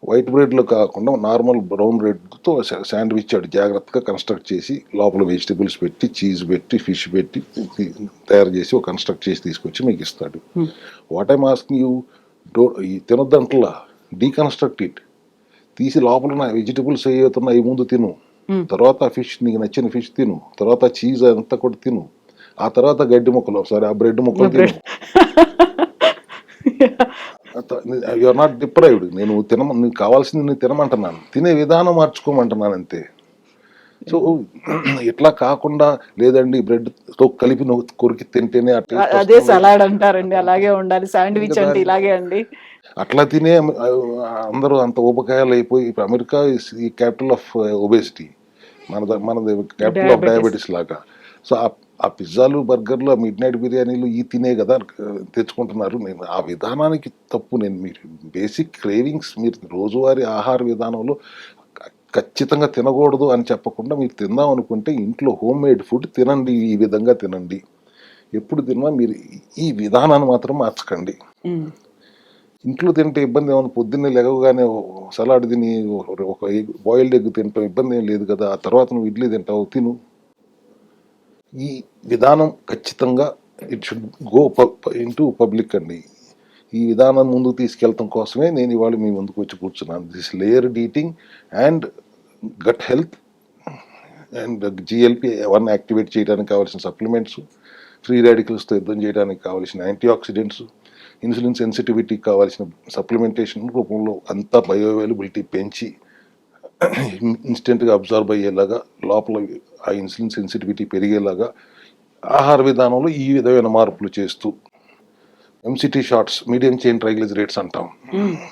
వైట్ బ్రెడ్లో కాకుండా నార్మల్ బ్రౌన్ బ్రెడ్తో శాండ్విచ్ అటు జాగ్రత్తగా కన్స్ట్రక్ట్ చేసి లోపల వెజిటబుల్స్ పెట్టి, చీజ్ పెట్టి, ఫిష్ పెట్టి తయారు చేసి ఒక కన్స్ట్రక్ట్ చేసి తీసుకొచ్చి మీకు ఇస్తాడు. వాట్ ఐమ్ ఆస్కింగ్ యూ, తినొద్దంటలా, డీకన్స్ట్రక్ట్ ఇట్. తీసి లోపల ఉన్న వెజిటబుల్స్ ఏవైతున్నా అవి ముందు తిను, తర్వాత ఫిష్, నీకు నచ్చిన ఫిష్ తిను, తర్వాత చీజ్ అంతా కూడా తిను, ఆ తర్వాత గడ్డి ముక్కలు, సారీ ఆ బ్రెడ్ ముక్కలు తిను. You're not deprived. నేను నీకు కావాల్సింది నేను తినమంటున్నాను, తినే విధానం మార్చుకోమంటున్నాను అంతే. సో ఇట్లా కాకుండా లేదండి బ్రెడ్తో కలిపి నువ్వు కొరికి తింటేనే అదే సలాడ్ అంటారండి, అలాగే ఉండాలి, శాండ్విచ్ అంటే ఇలాగే అండి. అట్లా తినే అందరూ అంత ఊబకాయాలు అయిపోయి, ఇప్పుడు అమెరికా ఈ క్యాపిటల్ ఆఫ్ ఒబేసిటీ, మనది క్యాపిటల్ ఆఫ్ డయాబెటీస్ లాగా. సో ఆ పిజ్జాలు, బర్గర్లు, మిడ్ నైట్ బిర్యానీలు ఈ తినే కదా తెచ్చుకుంటున్నారు. నేను ఆ విధానానికి తప్పు. నేను మీరు బేసిక్ క్రేవింగ్స్, మీరు రోజువారీ ఆహార విధానంలో ఖచ్చితంగా తినకూడదు అని చెప్పకుండా మీరు తిందాం అనుకుంటే ఇంట్లో హోమ్ మేడ్ ఫుడ్ తినండి, ఈ విధంగా తినండి. ఎప్పుడు తిన్నా మీరు ఈ విధానాన్ని మాత్రం మార్చకండి. ఇంట్లో తింటే ఇబ్బంది ఏమైనా, పొద్దున్నే లెగవగానే సలాడ్ తిని ఒక బాయిల్డ్ ఎగ్ తింటాం, ఇబ్బంది ఏం లేదు కదా. ఆ తర్వాత నువ్వు ఇడ్లీ తింటావు, తిను. ఈ విధానం ఖచ్చితంగా it should go into public అండి. ఈ విధానం ముందుకు తీసుకెళ్ళటం కోసమే నేను ఇవాళ మీ ముందుకు వచ్చి కూర్చున్నాను. This layered eating and gut health and GLP-1 activate చేయడానికి కావాల్సిన సప్లిమెంట్స్, ఫ్రీ రాడికల్స్తో యుద్ధం చేయడానికి కావాల్సిన యాంటీ ఆక్సిడెంట్స్, ఇన్సులిన్ సెన్సిటివిటీకి కావాల్సిన సప్లిమెంటేషన్ రూపంలో అంతా బయో అవైలబిలిటీ పెంచి ఇన్స్టెంట్గా అబ్జర్వ్ అయ్యేలాగా, లోపల ఆ ఇన్సులిన్ సెన్సిటివిటీ పెరిగేలాగా ఆహార విధానంలో ఈ విధమైన మార్పులు చేస్తూ, MCT షార్ట్స్, మీడియం చైన్ ట్రైగ్లిజరైడ్స్ అంటాం,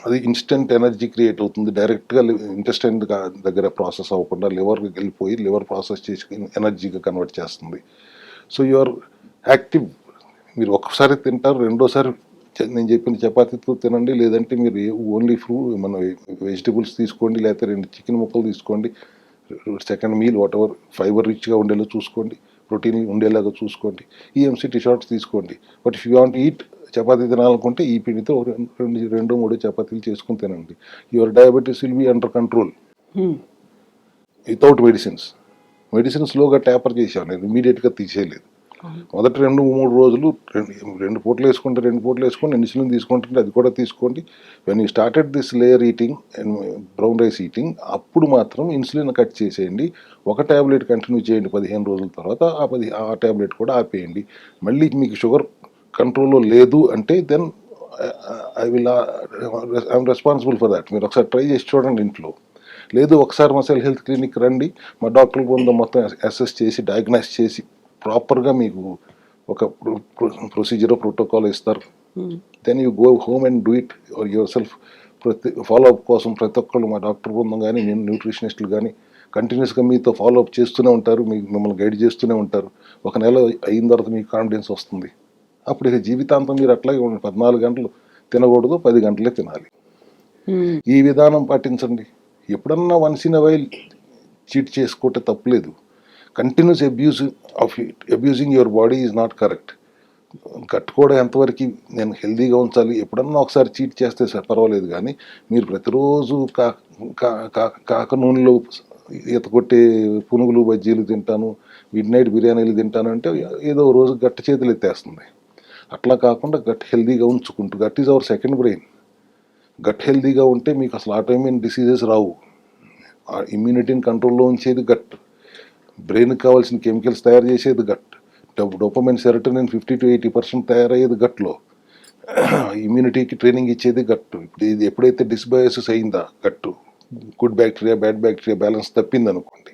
అది ఇన్స్టెంట్ ఎనర్జీ క్రియేట్ అవుతుంది. డైరెక్ట్గా ఇంటెస్టైన్ దగ్గర ప్రాసెస్ అవ్వకుండా లివర్కి వెళ్ళిపోయి లివర్ ప్రాసెస్ చేసి ఎనర్జీగా కన్వర్ట్ చేస్తుంది. So you're active. మీరు ఒక్కసారి తింటారు, రెండోసారి నేను చెప్పిన చపాతీతో తినండి, లేదంటే మీరు ఓన్లీ మన వెజిటబుల్స్ తీసుకోండి, లేకపోతే 2 చికెన్ ముక్కలు తీసుకోండి, second meal whatever fibre రిచ్గా ఉండేలా చూసుకోండి, ప్రోటీన్ ఉండేలాగా చూసుకోండి, ఈ MCT షార్ట్స్ తీసుకోండి. But if you want eat, chapati తినాలనుకుంటే ఈ పిండితో 2-3 చపాతీలు చేసుకుని తినండి. Your diabetes will be under control without medicines స్లోగా ట్యాపర్ చేశాను, నేను ఇమీడియట్గా తీసేయలేదు. మొదటి 2-3 రోజులు 2 పూటలు వేసుకుంటే 2 పూటలు వేసుకొని ఇన్సులిన్ తీసుకుంటుంటే అది కూడా తీసుకోండి. When you started this layer eating and brown rice eating, అప్పుడు మాత్రం ఇన్సులిన్ కట్ చేసేయండి. ఒక ట్యాబ్లెట్ కంటిన్యూ చేయండి 15 రోజుల తర్వాత, ఆ ట్యాబ్లెట్ కూడా ఆపేయండి. మళ్ళీ మీకు షుగర్ కంట్రోల్లో లేదు అంటే then I'm responsible for that. మీరు ఒకసారి ట్రై చేసి చూడండి ఇంట్లో. లేదు ఒకసారి మా సెల్ హెల్త్ క్లినిక్ రండి, మా డాక్టర్ బృందం మొత్తం అసెస్ చేసి డయాగ్నైజ్ చేసి ప్రాపర్గా మీకు ఒక ప్రొసీజర్ ప్రోటోకాల్ ఇస్తారు. Then you go home and do it yourself. Follow up కోసం ప్రతి ఒక్కళ్ళు, మా డాక్టర్ బృందం కానీ, నేను న్యూట్రిషనిస్టులు కానీ కంటిన్యూస్గా మీతో ఫాలోఅప్ చేస్తూనే ఉంటారు, మిమ్మల్ని గైడ్ చేస్తూనే ఉంటారు. ఒక నెల అయిన తర్వాత మీకు కాన్ఫిడెన్స్ వస్తుంది. అప్పుడు ఇక జీవితాంతం మీరు అట్లాగే 14 గంటలు తినకూడదు, 10 గంటలే తినాలి. ఈ విధానం పాటించండి. ఎప్పుడన్నా once in a while cheat చేసుకుంటే తప్పులేదు. Continuous abusing your body is not correct. కట్టుకోవడం ఎంతవరకు నేను హెల్దీగా ఉంచాలి, ఎప్పుడన్నా ఒకసారి చీట్ చేస్తే పర్వాలేదు, కానీ మీరు ప్రతిరోజు కాక నూనెలో ఈత కొట్టే పునుగులు, బజ్జీలు తింటాను, మిడ్ నైట్ బిర్యానీలు తింటాను అంటే ఏదో రోజు గట్ట చేతులు ఎత్తేస్తుంది. అట్లా కాకుండా గట్ హెల్దీగా ఉంచుకుంటూ, gut is our second brain. Gut హెల్దీగా ఉంటే మీకు అసలు ఆటోఇమ్యూన్ డిసీజెస్ రావు. ఆ ఇమ్యూనిటీని కంట్రోల్లో ఉంచేది గట్. బ్రెయిన్కి కావాల్సిన కెమికల్స్ తయారు చేసేది గట్. Dopamine, serotonin 50-80% తయారయ్యేది గట్లో. ఇమ్యూనిటీకి ట్రైనింగ్ ఇచ్చేది గట్టు. ఇప్పుడు ఇది ఎప్పుడైతే డిస్బయోసిస్ అయిందా గట్టు, good bacteria bad bacteria balance తప్పింది అనుకోండి,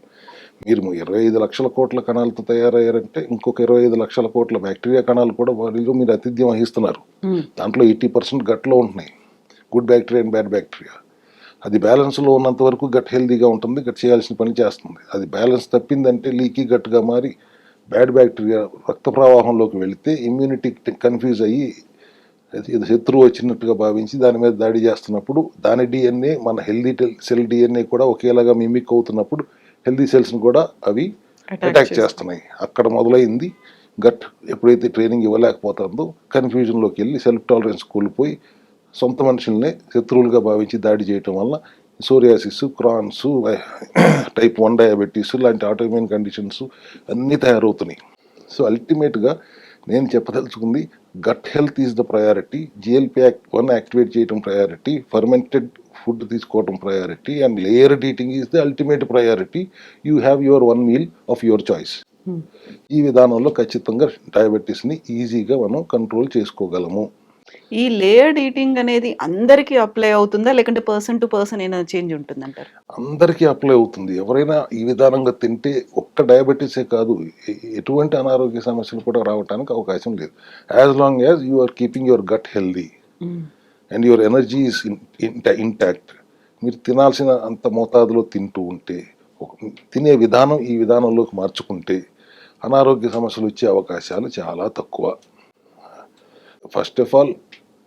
మీరు 25 లక్షల కోట్ల కణాలతో తయారయ్యారంటే ఇంకొక 25 లక్షల కోట్ల బ్యాక్టీరియా కణాలు కూడా వారిలో మీరు ఆతిథ్యం వహిస్తున్నారు. దాంట్లో 80% గట్లో ఉంటున్నాయి, good bacteria and bad bacteria. అది బ్యాలెన్స్లో ఉన్నంత వరకు గట్ హెల్దీగా ఉంటుంది, గట్ చేయాల్సిన పని చేస్తుంది. అది బ్యాలెన్స్ తప్పిందంటే లీకీ గట్గా మారి బ్యాడ్ బ్యాక్టీరియా రక్త ప్రవాహంలోకి వెళితే ఇమ్యూనిటీ కన్ఫ్యూజ్ అయ్యి ఇది శత్రువు వచ్చినట్టుగా భావించి దాని మీద దాడి చేస్తున్నప్పుడు దాని డిఎన్ఏ మన హెల్దీ సెల్ డిఎన్ఏ కూడా ఒకేలాగా మిమిక్ అవుతున్నప్పుడు హెల్దీ సెల్స్ని కూడా అవి అటాక్ చేస్తున్నాయి. అక్కడ మొదలైంది గట్. ఎప్పుడైతే ట్రైనింగ్ ఇవ్వలేకపోతుందో కన్ఫ్యూజన్లోకి వెళ్ళి సెల్ఫ్ టాలరెన్స్ కోల్పోయి సొంత మనుషుల్నే శత్రువులుగా భావించి దాడి చేయటం వల్ల సోరియాసిస్, క్రాన్స్, టైప్ 1 డయాబెటీస్ లాంటి ఆటోఇమ్యూన్ కండిషన్స్ అన్నీ తయారవుతున్నాయి. సో అల్టిమేట్గా నేను చెప్పదలుచుకుంది, gut health is the priority. GLP-1 activate చేయడం ప్రయారిటీ, ఫర్మెంటెడ్ ఫుడ్ తీసుకోవడం priority, and layered eating is the ultimate priority. You have your one meal of your choice. ఈ విధానంలో ఖచ్చితంగా డయాబెటీస్ని ఈజీగా మనం కంట్రోల్ చేసుకోగలము. ఈ లేయర్డ్ ఈటింగ్ అనేది అందరికీ అప్లై అవుతుందా, లేకుంటే పర్సన్ టు పర్సన్ ఏమైనా చేంజ్ ఉంటుందంటారు? అందరికీ అప్లై అవుతుంది. ఎవరైనా ఈ విధానంగా తింటే ఒక్క డయాబెటీసే కాదు, ఎటువంటి అనారోగ్య సమస్యలు కూడా రావడానికి అవకాశం లేదు. As long as you are keeping your gut healthy and your energy is intact. మీరు తినాల్సిన అంత మోతాదులో తింటూ ఉంటే, తినే విధానం ఈ విధానంలోకి మార్చుకుంటే అనారోగ్య సమస్యలు వచ్చే అవకాశాలు చాలా తక్కువ. ఫస్ట్ ఆఫ్ ఆల్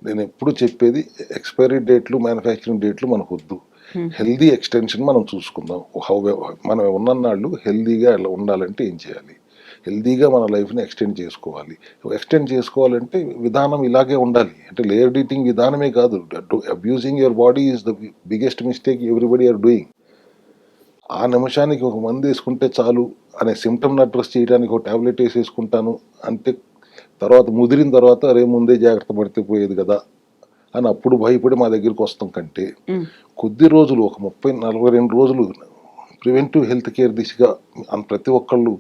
నేను ఎప్పుడు చెప్పేది, ఎక్స్పైరీ డేట్లు, మ్యానుఫ్యాక్చరింగ్ డేట్లు మనకు వద్దు. హెల్దీ ఎక్స్టెన్షన్ మనం చూసుకుందాం. మనం ఉన్ననాళ్ళు హెల్దీగా ఎలా ఉండాలంటే ఏం చేయాలి? హెల్దీగా మన లైఫ్ని ఎక్స్టెండ్ చేసుకోవాలి. ఎక్స్టెండ్ చేసుకోవాలంటే విధానం ఇలాగే ఉండాలి. అంటే లేయర్ ఈటింగ్ విధానమే కాదు, abusing your body is the biggest mistake everybody are doing. ఆ నిమిషానికి ఒక మందు వేసుకుంటే చాలు అనే సిమ్టమ్ని అడ్రస్ చేయడానికి ఒక టాబ్లెట్ వేసేసుకుంటాను అంటే, తర్వాత ముదిరిన తర్వాత అరే ముందే జాగ్రత్త పడితే పోయేది కదా అని అప్పుడు భయపడి మా దగ్గరికి వస్తాం కంటే, కొద్ది రోజులు ఒక 30-42 రోజులు ప్రివెంటివ్ హెల్త్ కేర్ దిశగా ప్రతి ఒక్కళ్ళు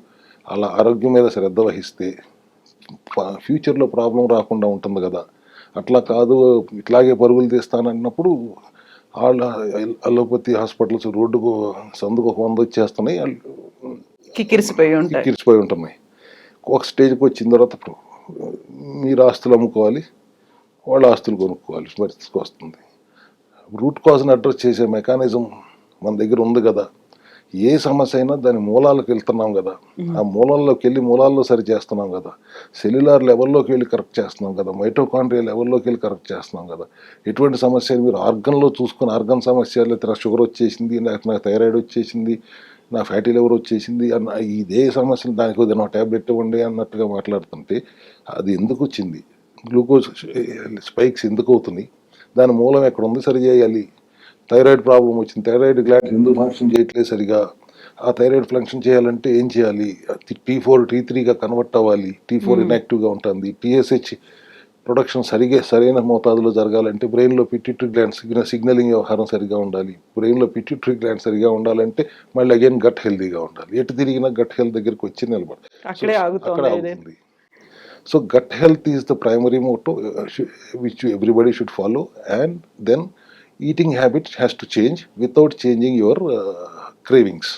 అలా ఆరోగ్యం మీద శ్రద్ధ వహిస్తే ఫ్యూచర్లో ప్రాబ్లం రాకుండా ఉంటుంది కదా. అట్లా కాదు ఇట్లాగే పరుగులు తీస్తానన్నప్పుడు వాళ్ళ అలోపతి హాస్పిటల్స్ రోడ్డుకు సందుకు 100 వచ్చేస్తున్నాయి, కిక్కిరిసిపోయి ఉంటున్నాయి. ఒక స్టేజ్కి వచ్చిన తర్వాత మీరు ఆస్తులు అమ్ముకోవాలి, వాళ్ళ ఆస్తులు కొనుక్కోవాలి పరిస్థితికి వస్తుంది. రూట్ కాజ్ని అడ్రస్ చేసే మెకానిజం మన దగ్గర ఉంది కదా. ఏ సమస్య అయినా దాని మూలాలకు వెళ్తున్నాం కదా, ఆ మూలాల్లోకి వెళ్ళి మూలాల్లో సరి చేస్తున్నాం కదా, సెల్యులార్ లెవెల్లోకి వెళ్ళి కరెక్ట్ చేస్తున్నాం కదా, మైటోకాండ్రియా లెవెల్లోకి వెళ్ళి కరెక్ట్ చేస్తున్నాం కదా. ఎటువంటి సమస్య మీరు ఆర్గన్లో చూసుకుని ఆర్గన్ సమస్య, లేకపోతే నాకు షుగర్ వచ్చేసింది, నాకు థైరాయిడ్ వచ్చేసింది, నా ఫ్యాటీ లివర్ వచ్చేసింది అన్న ఇదే సమస్యలు దానికి వద్దు నా ట్యాబ్లెట్ ఇవ్వండి అన్నట్టుగా మాట్లాడుతుంటే అది ఎందుకు వచ్చింది? గ్లూకోజ్ స్పైక్స్ ఎందుకు అవుతున్నాయి? దాని మూలం ఎక్కడ ఉంది? సరి చేయాలి. థైరాయిడ్ ప్రాబ్లం వచ్చింది, థైరాయిడ్ గ్లాండ్ ఎందుకు ఫంక్షన్ చేయట్లేదు సరిగా? ఆ థైరాయిడ్ ఫంక్షన్ చేయాలంటే ఏం చేయాలి? T4 T3గా కన్వర్ట్ అవ్వాలి, T4 ఇన్యాక్టివ్గా ఉంటుంది. TSH ప్రొడక్షన్ సరైన మోతాదులో జరగాలంటే బ్రెయిన్లో పిట్యూటరీ గ్లాండ్ సిగ్నలింగ్ వ్యవహారం సరిగా ఉండాలి. బ్రెయిన్లో పిట్యూటరీ గ్లాండ్ సరిగా ఉండాలంటే మళ్ళీ అగైన్ గట్ హెల్దీగా ఉండాలి. ఎటు తిరిగినా గట్ హెల్త్ దగ్గరికి వచ్చి నిలబడాలి, అక్కడే ఆగుతుంది. So gut health is the primary motto which everybody should follow. And then eating habit has to change without changing your cravings.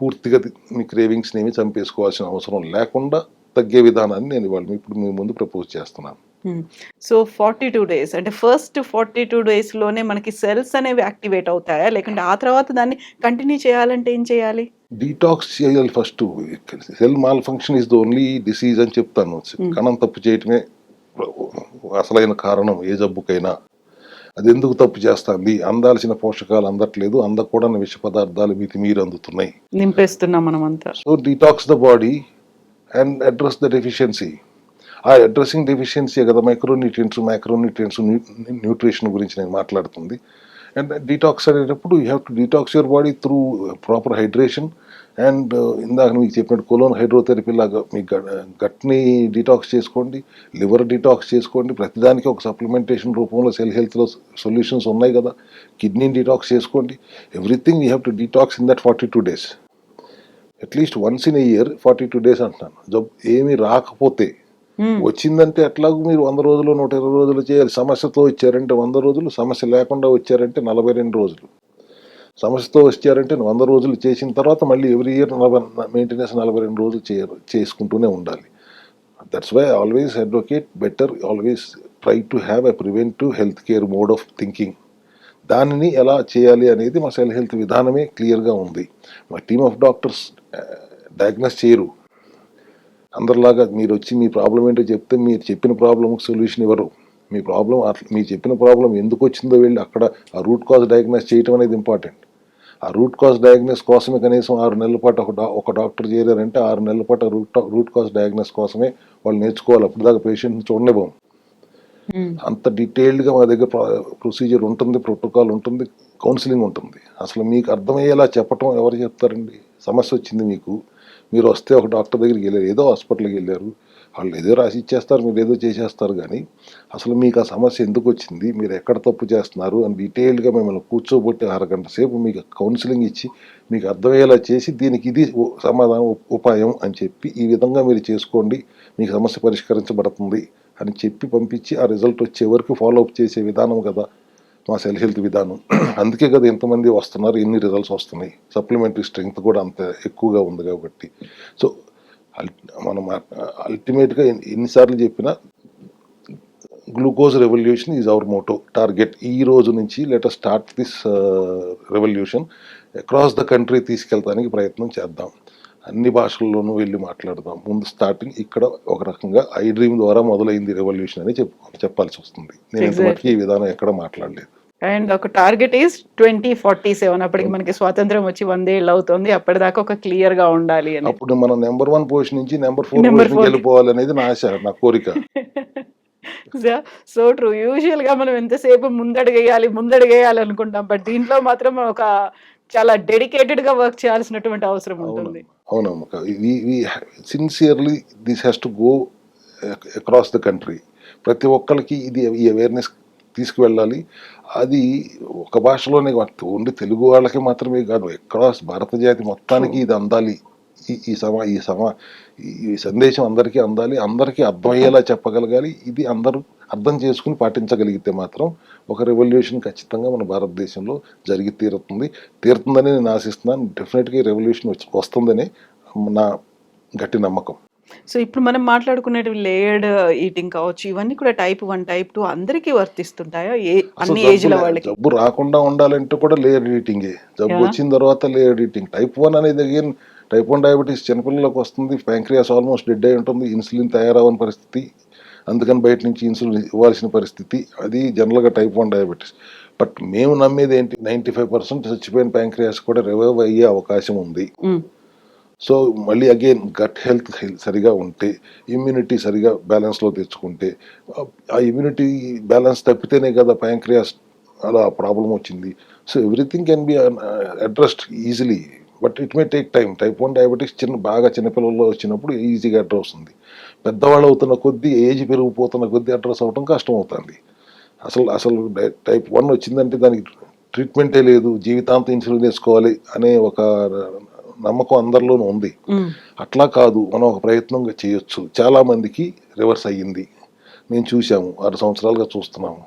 పూర్తిగా మీ క్రేవింగ్స్ని ఏమి చంపేసుకోవాల్సిన అవసరం లేకుండా తగ్గే విధానాన్ని నేను ఇవాళ ఇప్పుడు మీ ముందు ప్రపోజ్ చేస్తున్నాను. సో 42 డేస్ అంటే ఫస్ట్ 42 డేస్లోనే మనకి సెల్స్ అనేవి యాక్టివేట్ అవుతాయా, లేకుంటే ఆ తర్వాత దాన్ని కంటిన్యూ చేయాలంటే ఏం చేయాలి? డీటాక్స్ చేయాలి first. Cell mall function is the only disease అని చెప్తాను. కణం తప్పు చేయటమే అసలైన కారణం ఏ జబ్బుకైనా. అది ఎందుకు తప్పు చేస్తుంది? అందాల్సిన పోషకాలు అందట్లేదు, అందకూడని విష పదార్థాలు మీరు అందుతున్నాయి, నింపేస్తున్నాం మనమంతా. So detox the body and address the deficiency. ఆ అడ్రస్సింగ్ డెఫిషియన్సీ కదా మైక్రోన్యూట్రియంట్స్ న్యూట్రిషన్ గురించి నేను మాట్లాడుతుంది. అండ్ డీటాక్స్ అనేటప్పుడు you have to detox your body through proper hydration and ఇందాక మీకు చెప్పినట్టు కొలోన్ హైడ్రోథెరపీ లాగా మీ గట్ని డిటాక్స్ చేసుకోండి, లివర్ డిటాక్స్ చేసుకోండి. ప్రతిదానికి ఒక సప్లిమెంటేషన్ రూపంలో సెల్ హెల్త్లో సొల్యూషన్స్ ఉన్నాయి కదా. కిడ్నీ డిటాక్స్ చేసుకోండి. Everything you have to detox in that 42 days. At least once in a year 42 days అంటున్నాను. జబ్బు ఏమీ రాకపోతే, వచ్చిందంటే ఎట్లాగూ మీరు 100 రోజులు 120 రోజులు చేయాలి. సమస్యతో వచ్చారంటే 100 రోజులు, సమస్య లేకుండా వచ్చారంటే 42 రోజులు. సమస్యతో వచ్చారంటే 100 రోజులు చేసిన తర్వాత మళ్ళీ ఎవ్రీ ఇయర్ మెయింటెనెన్స్ 42 రోజులు చేసుకుంటూనే ఉండాలి. That's why always advocate better always try to have a preventive health care mode of thinking. దానిని ఎలా చేయాలి అనేది మా సెల్ హెల్త్ విధానమే క్లియర్గా ఉంది. మా టీమ్ ఆఫ్ డాక్టర్స్ డయాగ్నోస్ చేయరు. అందరిలాగా మీరు వచ్చి మీ ప్రాబ్లం ఏంటో చెప్తే మీరు చెప్పిన ప్రాబ్లంకి సొల్యూషన్ ఇవ్వరు. మీ ప్రాబ్లం మీరు చెప్పిన ప్రాబ్లం ఎందుకు వచ్చిందో వెళ్ళి అక్కడ ఆ రూట్ కాజ్ డయాగ్నోస్ చేయటం అనేది ఇంపార్టెంట్. ఆ రూట్ కాజ్ డయాగ్నోస్ కోసమే కనీసం 6 నెలల పాటు ఒక డాక్టర్ చేరారంటే 6 నెలల పాటు రూట్ కాజ్ డయాగ్నోస్ కోసమే వాళ్ళు నేర్చుకోవాలి. అప్పుడు దాకా పేషెంట్ని చూడలేము. అంత డీటెయిల్డ్గా మా దగ్గర ప్రొసీజర్ ఉంటుంది, ప్రోటోకాల్ ఉంటుంది, కౌన్సిలింగ్ ఉంటుంది. అసలు మీకు అర్థమయ్యేలా చెప్పటం ఎవరు చెప్తారండి? సమస్య వచ్చింది మీకు, మీరు వస్తే ఒక డాక్టర్ దగ్గరికి వెళ్ళారు, ఏదో హాస్పిటల్కి వెళ్ళారు, వాళ్ళు ఏదో రాసి ఇచ్చేస్తారు, మీరు ఏదో చేసేస్తారు. కానీ అసలు మీకు ఆ సమస్య ఎందుకు వచ్చింది, మీరు ఎక్కడ తప్పు చేస్తున్నారు అని డీటెయిల్డ్గా మిమ్మల్ని కూర్చోబెట్టి 1 గంట సేపు మీకు కౌన్సిలింగ్ ఇచ్చి మీకు అర్థమయ్యేలా చేసి దీనికి ఇది సమాధానం ఉపాయం అని చెప్పి ఈ విధంగా మీరు చేసుకోండి, మీకు సమస్య పరిష్కరించబడుతుంది అని చెప్పి పంపించి ఆ రిజల్ట్ వచ్చే వరకు ఫాలోఅప్ చేసే విధానం కదా మా సెల్ హెల్త్ విధానం. అందుకే కదా ఎంతమంది వస్తున్నారు, ఎన్ని రిజల్ట్స్ వస్తున్నాయి. సప్లిమెంటరీ స్ట్రెంగ్త్ కూడా అంత ఎక్కువగా ఉంది కాబట్టి. సో మనం అల్టిమేట్గా ఎన్నిసార్లు చెప్పినా glucose revolution is our motto target. ఈ రోజు నుంచి let us start this revolution across the country తీసుకెళ్తానికి ప్రయత్నం చేద్దాం. అన్ని భాషల్లోనూ వెళ్ళి మాట్లాడదాం. ముందు స్టార్టింగ్ ఇక్కడ ఒక రకంగా ఐ డ్రీమ్ ద్వారా మొదలైంది రెవల్యూషన్ అని చెప్పాల్సి వస్తుంది. నేను ఇంతవరకు ఈ విధానం ఎక్కడ మాట్లాడలేదు. అండ్ ఒక టార్గెట్ ఈస్ 2047. అప్పటికి మనకి స్వాతంత్రం వచ్చి 100 ఏళ్ళు అవుతుంది. అప్పటిదాకా ఒక క్లియర్ గా ఉండాలి అని. అప్పుడు మనం నెంబర్ 1 పొజిషన్ నుంచి నెంబర్ 4 పొజిషన్ వెళ్ళిపోవాలి అనేది నా ఆశ, నా కోరిక. So true. యూజువల్ గా మనం ఎంతసేపు ముందడుగేయాలి అనుకుంటాం, బట్ దీంట్లో మాత్రం ఒక చాలా డెడికేటెడ్ గా వర్క్ చేయాల్సినటువంటి అవసరం ఉంటుంది. అవునమ్మా, sincerely this has to go across the country. ప్రతి ఒక్కరికి ఇది ఈ అవేర్నెస్ తీసుకువెళ్ళాలి. అది ఒక భాషలోనే ఓన్లీ తెలుగు వాళ్ళకి మాత్రమే కాదు, అక్రాస్ భారత జాతి మొత్తానికి ఇది అందాలి. ఈ సందేశం అందరికీ అందాలి, అందరికీ అర్థమయ్యేలా చెప్పగలగాలి. ఇది అందరూ అర్థం చేసుకుని పాటించగలిగితే మాత్రం ఒక రెవల్యూషన్ ఖచ్చితంగా మన భారతదేశంలో జరిగి తీరుతుందని నేను ఆశిస్తున్నాను. డెఫినెట్గా ఈ రెవల్యూషన్ వస్తుందని నా గట్టి నమ్మకం. సో ఇప్పుడు మనం మాట్లాడుకునేటివి లేయర్డ్ ఈటింగ్ కావచ్చు, ఇవన్నీ కూడా టైప్ 1 టైప్ 2 అందరికీ వర్తిస్తుంటాయా? అన్ని ఏజ్ల వాళ్ళకి? జబ్బు రాకుండా ఉండాలంటే కూడా లేయర్ ఈటింగే. జబ్బు వచ్చిన తర్వాత లేయర్ ఈటింగ్. టైప్ 1 అనేది అగైన్ టైప్ 1 డయాబెటీస్ చిన్నపిల్లలకు వస్తుంది. ప్యాంక్రియాస్ ఆల్మోస్ట్ డెడ్ అయి ఉంటుంది, ఇన్సులిన్ తయారవని పరిస్థితి, అందుకని బయట నుంచి ఇన్సులిన్ ఇవ్వాల్సిన పరిస్థితి. అది జనరల్గా టైప్ 1 డయాబెటీస్. బట్ మేము నమ్మేది ఏంటి, 95% చచ్చిపోయిన ప్యాంక్రియాస్ కూడా రివైవ్ అయ్యే అవకాశం ఉంది. సో మళ్ళీ అగైన్ గట్ హెల్త్ సరిగా ఉంటే, ఇమ్యూనిటీ సరిగా బ్యాలెన్స్లో తెచ్చుకుంటే, ఆ ఇమ్యూనిటీ బ్యాలెన్స్ తప్పితేనే కదా ప్యాంక్రియాస్ అలా ప్రాబ్లం వచ్చింది. So everything can be addressed easily, but it may take time. Type 1 diabetes బాగా చిన్నపిల్లల్లో వచ్చినప్పుడు ఈజీగా అడ్రస్ అవుతుంది. పెద్దవాళ్ళు అవుతున్న కొద్దీ, ఏజ్ పెరిగిపోతున్న కొద్దీ అడ్రస్ అవ్వడం కష్టం అవుతుంది. అసలు టైప్ 1 వచ్చిందంటే దానికి ట్రీట్మెంటే లేదు, జీవితాంతం ఇన్సులిన్ వేసుకోవాలి అనే ఒక నమ్మకం అందరిలోనూ ఉంది. అట్లా కాదు, మనం ఒక ప్రయత్నంగా చేయొచ్చు. చాలా మందికి రివర్స్ అయ్యింది, మేము చూసాము, 6 సంవత్సరాలుగా చూస్తున్నాము.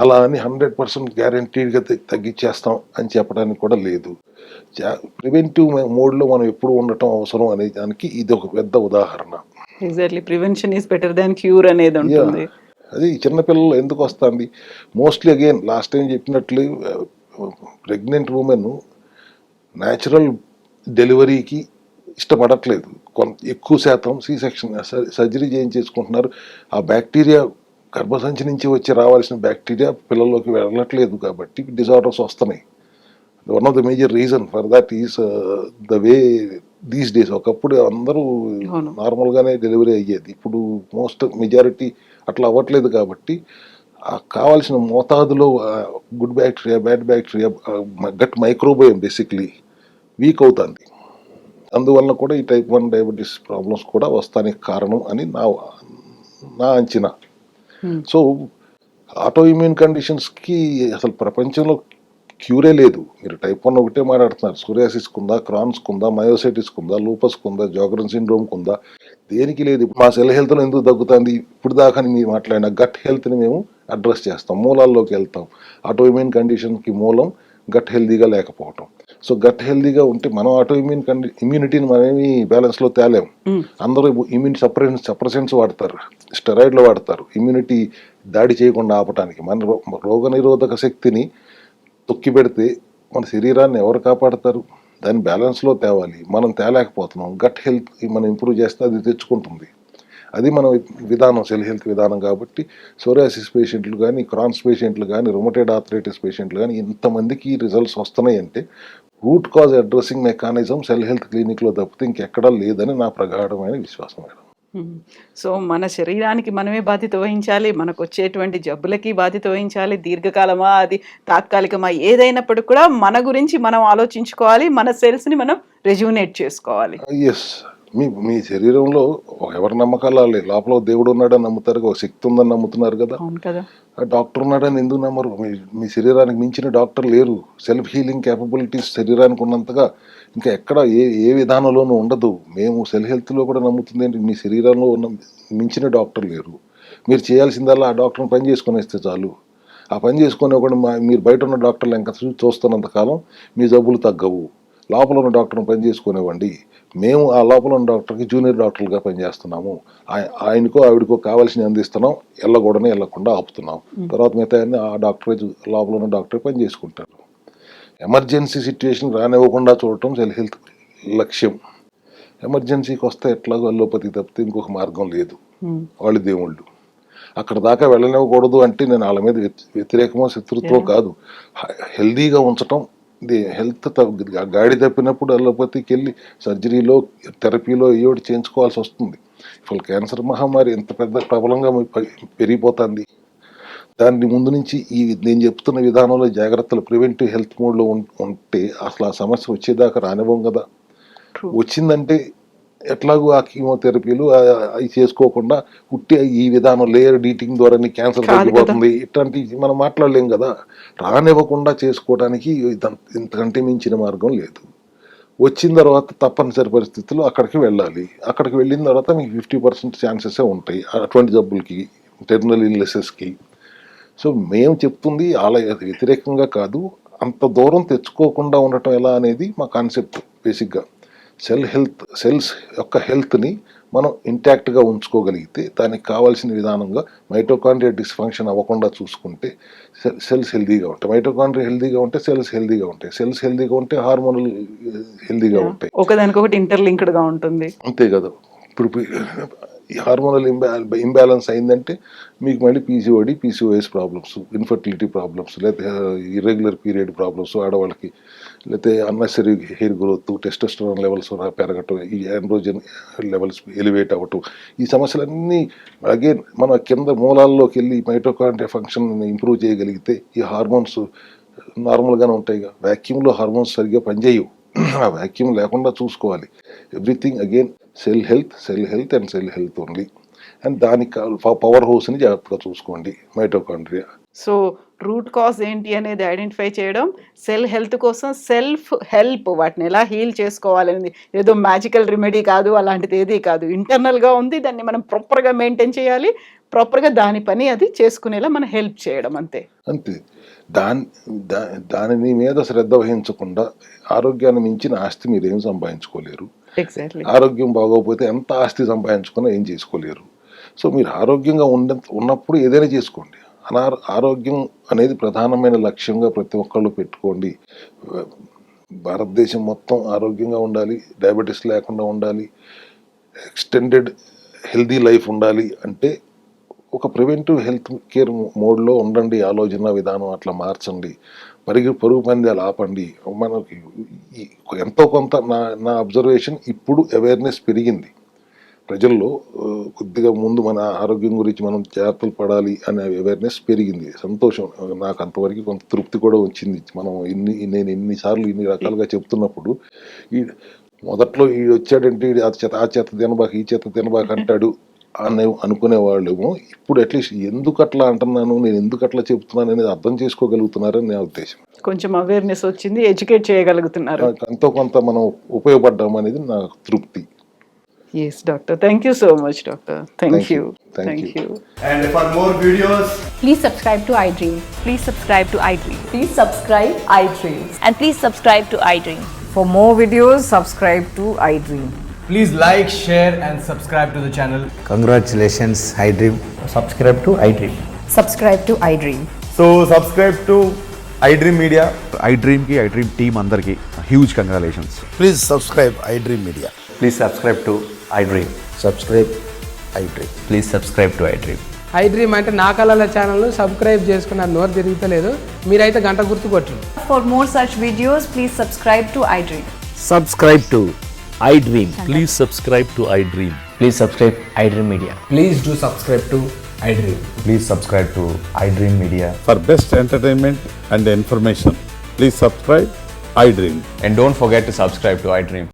అలా అని 100% గ్యారంటీడ్గా తగ్గించేస్తాం అని చెప్పడానికి కూడా లేదు. ప్రివెంటివ్ మోడ్లో మనం ఎప్పుడు ఉండటం అవసరం అనే దానికి ఇది ఒక పెద్ద ఉదాహరణ. Exactly, prevention is better than cure అనేది ఉంటుంది. అది చిన్నపిల్లలు ఎందుకు వస్తుంది మోస్ట్లీ, అగైన్ లాస్ట్ టైం చెప్పినట్లు ప్రెగ్నెంట్ ఉమెన్ న్యాచురల్ డెలివరీకి ఇష్టపడట్లేదు. ఎక్కువ శాతం సి సెక్షన్ సర్జరీ చేయించేసుకుంటున్నారు. ఆ బ్యాక్టీరియా గర్భసంచి నుంచి వచ్చి రావాల్సిన బ్యాక్టీరియా పిల్లల్లోకి వెళ్ళట్లేదు కాబట్టి డిజార్డర్స్ వస్తున్నాయి. One of the major reason for that is the way these days. ఒకప్పుడు అందరూ నార్మల్గానే డెలివరీ అయ్యేది, ఇప్పుడు మెజారిటీ అట్లా అవ్వట్లేదు. కాబట్టి కావాల్సిన మోతాదులో good bacteria, bad bacteria, gut microbiome basically weak అవుతుంది. అందువలన కూడా ఈ టైప్ 1 డయాబెటీస్ ప్రాబ్లమ్స్ కూడా వస్తానికి కారణం అని నా అంచనా. సో ఆటో ఇమ్యూన్ కండిషన్స్కి అసలు ప్రపంచంలో క్యూరే లేదు. మీరు టైప్ 1 ఒకటే మాట్లాడుతున్నారు. సోరియాసిస్ కుందా, క్రాన్స్ కుందా, మయోసైటిస్ కుందా, లూపస్ కుందా, జోగ్రన్ సిండ్రోమ్ కుందా, దేనికి లేదు. ఇప్పుడు మా సెల్ హెల్త్లో ఎందుకు తగ్గుతుంది ఇప్పుడు దాకా మీరు మాట్లాడిన గట్ హెల్త్ని మేము అడ్రస్ చేస్తాం, మూలాల్లోకి వెళ్తాం. ఆటో ఇమ్యూన్ కండిషన్కి మూలం గట్ హెల్దీగా లేకపోవటం. సో గట్ హెల్దీగా ఉంటే మనం ఆటో ఇమ్యూనిటీని మనమేమి బ్యాలెన్స్లో తేలేం. అందరూ ఇమ్యూన్ సప్రెసెంట్స్ వాడతారు, స్టెరాయిడ్లు వాడతారు ఇమ్యూనిటీ దాడి చేయకుండా ఆపటానికి. మన రోగనిరోధక శక్తిని తొక్కి పెడితే మన శరీరాన్ని ఎవరు కాపాడతారు? దాన్ని బ్యాలెన్స్లో తేవాలి. మనం తేలేకపోతున్నాం. గట్ హెల్త్ మనం ఇంప్రూవ్ చేస్తే అది తెచ్చుకుంటుంది. అది మన విధానం, సెల్ హెల్త్ విధానం. కాబట్టి సోరియాసిస్ పేషెంట్లు కానీ, క్రాన్స్ పేషెంట్లు కానీ, రుమటైడ్ ఆర్థరైటిస్ పేషెంట్లు కానీ ఇంతమందికి రిజల్ట్స్ వస్తున్నాయి అంటే root cause addressing mechanism cell health క్లినిక్లో తప్పితే ఇంకెక్కడా లేదని నా ప్రగాఢమైన విశ్వాసం మేడం. సో మన శరీరానికి మనమే బాధ్యత వహించాలి, మనకు వచ్చేటువంటి జబ్బులకి బాధ్యత వహించాలి. దీర్ఘకాలమా అది తాత్కాలికమా ఏదైనప్పటికీ కూడా మన గురించి మనం ఆలోచించుకోవాలి, మన సెల్స్ని మనం రెజ్యూనేట్ చేసుకోవాలి. ఎస్, మీ శరీరంలో ఎవరి నమ్మకాలు లేదు. లోపల దేవుడు ఉన్నాడని నమ్ముతారు, ఒక శక్తి ఉందని నమ్ముతున్నారు కదా. అవును కదా. డాక్టర్ ఉన్నాడని ఎందుకు నమ్మరు? మీ శరీరానికి మించిన డాక్టర్ లేరు. సెల్ఫ్ హీలింగ్ క్యాపబిలిటీస్ శరీరానికి ఉన్నంతగా ఇంకా ఎక్కడ ఏ విధానంలోనూ ఉండదు. మేము సెల్ హెల్త్లో కూడా నమ్ముతుంది ఏంటి, మీ శరీరంలో ఉన్న మించిన డాక్టర్ లేరు. మీరు చేయాల్సిందల్లా ఆ డాక్టర్ని పని చేసుకొని వస్తే చాలు. ఆ పని చేసుకొని ఒకటి మీరు బయట ఉన్న డాక్టర్లు ఇంకా చూస్తున్నంతకాలం మీ జబ్బులు తగ్గవు. లోపల ఉన్న డాక్టర్ని పని చేసుకునేవ్వండి. మేము ఆ లోపల ఉన్న డాక్టర్కి జూనియర్ డాక్టర్లుగా పనిచేస్తున్నాము. ఆయనకో ఆవిడకో కావాల్సిన అందిస్తున్నాం, వెళ్ళకూడని వెళ్ళకుండా ఆపుతున్నాం. తర్వాత మిగతా ఆ డాక్టర్ లోపల ఉన్న డాక్టర్ పని చేసుకుంటారు. ఎమర్జెన్సీ సిచ్యువేషన్ రానివ్వకుండా చూడటం సెల్ హెల్త్ లక్ష్యం. ఎమర్జెన్సీకి వస్తే ఎట్లాగో అల్లోపతి తప్పితే ఇంకొక మార్గం లేదు. వాళ్ళు దేవుళ్ళు. అక్కడ దాకా వెళ్ళనివ్వకూడదు అంటే నేను వాళ్ళ మీద వ్యతిరేకమో శత్రుత్వం కాదు. హెల్దీగా ఉంచటం, హెల్త్ గాడి తప్పినప్పుడు అల్లోపతికి వెళ్ళి సర్జరీలో థెరపీలో ఏయోటి చేయించుకోవాల్సి వస్తుంది. ఇప్పుడు క్యాన్సర్ మహమ్మారి ఎంత పెద్ద ప్రబలంగా పెరిగిపోతుంది. దాన్ని ముందు నుంచి నేను చెప్తున్న విధానంలో జాగ్రత్తలు ప్రివెంటివ్ హెల్త్ మోడ్లో ఉంటే అసలు ఆ సమస్య వచ్చేదాకా రానివ్వం కదా. వచ్చిందంటే ఎట్లాగూ ఆ కీమోథెరపీలు అవి చేసుకోకుండా పుట్టి ఈ విధానం లేయర్ డీటింగ్ ద్వారా క్యాన్సర్ తగ్గిపోతుంది ఇట్లాంటివి మనం మాట్లాడలేం కదా. రానివ్వకుండా చేసుకోవడానికి ఇంతకంటే మించిన మార్గం లేదు. వచ్చిన తర్వాత తప్పనిసరి పరిస్థితుల్లో అక్కడికి వెళ్ళాలి. అక్కడికి వెళ్ళిన తర్వాత మీకు 50% ఛాన్సెస్ ఉంటాయి అటువంటి జబ్బులకి, టెర్మినల్ ఇల్నెసెస్కి. సో మేము చెప్తుంది అలా వ్యతిరేకంగా కాదు, అంత దూరం తెచ్చుకోకుండా ఉండటం ఎలా అనేది మా కాన్సెప్ట్. బేసిక్గా సెల్స్ యొక్క హెల్త్ని మనం ఇంటాక్ట్గా ఉంచుకోగలిగితే దానికి కావాల్సిన విధానంగా మైటోకాండ్రియా డిస్ఫంక్షన్ అవ్వకుండా చూసుకుంటే సెల్స్ హెల్దీగా ఉంటాయి. మైటోకాండ్రియా హెల్దీగా ఉంటే సెల్స్ హెల్దీగా ఉంటాయి. సెల్స్ హెల్దీగా ఉంటే హార్మోనల్ హెల్దీగా ఉంటాయి. ఒకదానికొకటి ఇంటర్లింక్డ్గా ఉంటుంది. అంతే కదా. ఇప్పుడు హార్మోనల్ ఇంబ్యాలెన్స్ అయిందంటే మీకు మళ్ళీ PCOD, PCOS problems, infertility problems, లేకపోతే ఇర్రెగ్యులర్ పీరియడ్ ప్రాబ్లమ్స్ ఆడవాళ్ళకి, లేకపోతే unnecessary hair growth, testosterone levels పెరగటం, ఈ ఆండ్రోజన్ లెవెల్స్ ఎలివేట్ అవ్వటం, ఈ సమస్యలన్నీ అగైన్ మన కింద మూలాల్లోకి వెళ్ళి మైటోకాండ్రియా ఫంక్షన్ ఇంప్రూవ్ చేయగలిగితే ఈ హార్మోన్స్ నార్మల్గానే ఉంటాయిగా. వ్యాక్యూమ్లో హార్మోన్స్ సరిగ్గా పనిచేయవు. ఆ వ్యాక్యూమ్ లేకుండా చూసుకోవాలి. Everything again cell health and cell health only. And దానికి పవర్ హౌస్ని జాగ్రత్తగా చూసుకోండి, మైటోకాండ్రియా. సో రూట్ కాజ్ ఏంటి అనేది ఐడెంటిఫై చేయడం, సెల్ హెల్త్ కోసం సెల్ఫ్ హెల్ప్, వాటిని ఎలా హీల్ చేసుకోవాలనేది ఏదో మ్యాజికల్ రెమెడీ కాదు, అలాంటిది ఏది కాదు. ఇంటర్నల్గా ఉంది, దాన్ని మనం ప్రాపర్గా మెయింటైన్ చేయాలి, ప్రాపర్గా దాని పని అది చేసుకునేలా మనం హెల్ప్ చేయడం, అంతే. దాని మీద శ్రద్ధ వహించకుండా ఆరోగ్యాన్ని మించిన ఆస్తి మీరేం సంపాదించుకోలేరు. ఆరోగ్యం బాగోకపోతే ఎంత ఆస్తి సంపాదించుకున్నా ఏం చేసుకోలేరు. సో మీరు ఆరోగ్యంగా ఉన్నప్పుడు ఏదైనా చేసుకోండి. ఆరోగ్యం అనేది ప్రధానమైన లక్ష్యంగా ప్రతి ఒక్కళ్ళు పెట్టుకోండి. భారతదేశం మొత్తం ఆరోగ్యంగా ఉండాలి, డయాబెటీస్ లేకుండా ఉండాలి, ఎక్స్టెండెడ్ హెల్దీ లైఫ్ ఉండాలి అంటే ఒక ప్రివెంటివ్ హెల్త్ కేర్ మోడ్లో ఉండండి. ఆలోచన విధానం అట్లా మార్చండి. పరుగు పందాలు ఆపండి. మనకి ఎంతో కొంత నా అబ్జర్వేషన్ ఇప్పుడు అవేర్నెస్ పెరిగింది ప్రజల్లో. కొద్దిగా ముందు మన ఆరోగ్యం గురించి మనం జాగ్రత్తలు పడాలి అనే అవేర్నెస్ పెరిగింది. సంతోషం. నాకు అంతవరకు కొంత తృప్తి కూడా వచ్చింది. మనం నేను ఇన్నిసార్లు ఇన్ని రకాలుగా చెప్తున్నప్పుడు మొదట్లో ఈ వచ్చాడంటే ఈడు ఆ చెత్త తినబాక ఈ చెత్త తినబాక అంటాడు అని అనుకునే వాళ్ళేమో ఇప్పుడు అట్లీస్ట్ ఎందుకు అట్లా అంటున్నాను, నేను ఎందుకు అట్లా చెప్తున్నాను అనేది అర్థం చేసుకోగలుగుతున్నారని నా ఉద్దేశం. కొంచెం అవేర్నెస్ వచ్చింది, ఎడ్యుకేట్ చేయగలుగుతున్నారు. ఎంతో కొంత మనం ఉపయోగపడ్డాం అనేది నా తృప్తి. Yes doctor, thank you so much doctor. Thank you. Thank you. And for more videos, Please subscribe to iDream. Please subscribe to iDream. Please subscribe iDream. And please subscribe to iDream. For more videos, subscribe to iDream. please like, share and subscribe to the channel. Congratulations, iDream. Subscribe to iDream. Subscribe to iDream. So subscribe to iDream Media. iDream team అందరికి huge congratulations. Please subscribe iDream Media. Please subscribe to iDream. Subscribe iDream. Please subscribe to iDream. iDream అంటే నా కళల ఛానల్ను subscribe చేసుకున్న నోరు తిరుగుతలేదు, మీరైతే గంట గుర్తు కొట్టండి. For more such videos, please subscribe to iDream. Subscribe to iDream. Please subscribe to iDream. Please subscribe iDream Media. Please do subscribe to iDream. Please subscribe to iDream Media. For best entertainment and information, please subscribe iDream. And don't forget to subscribe to iDream.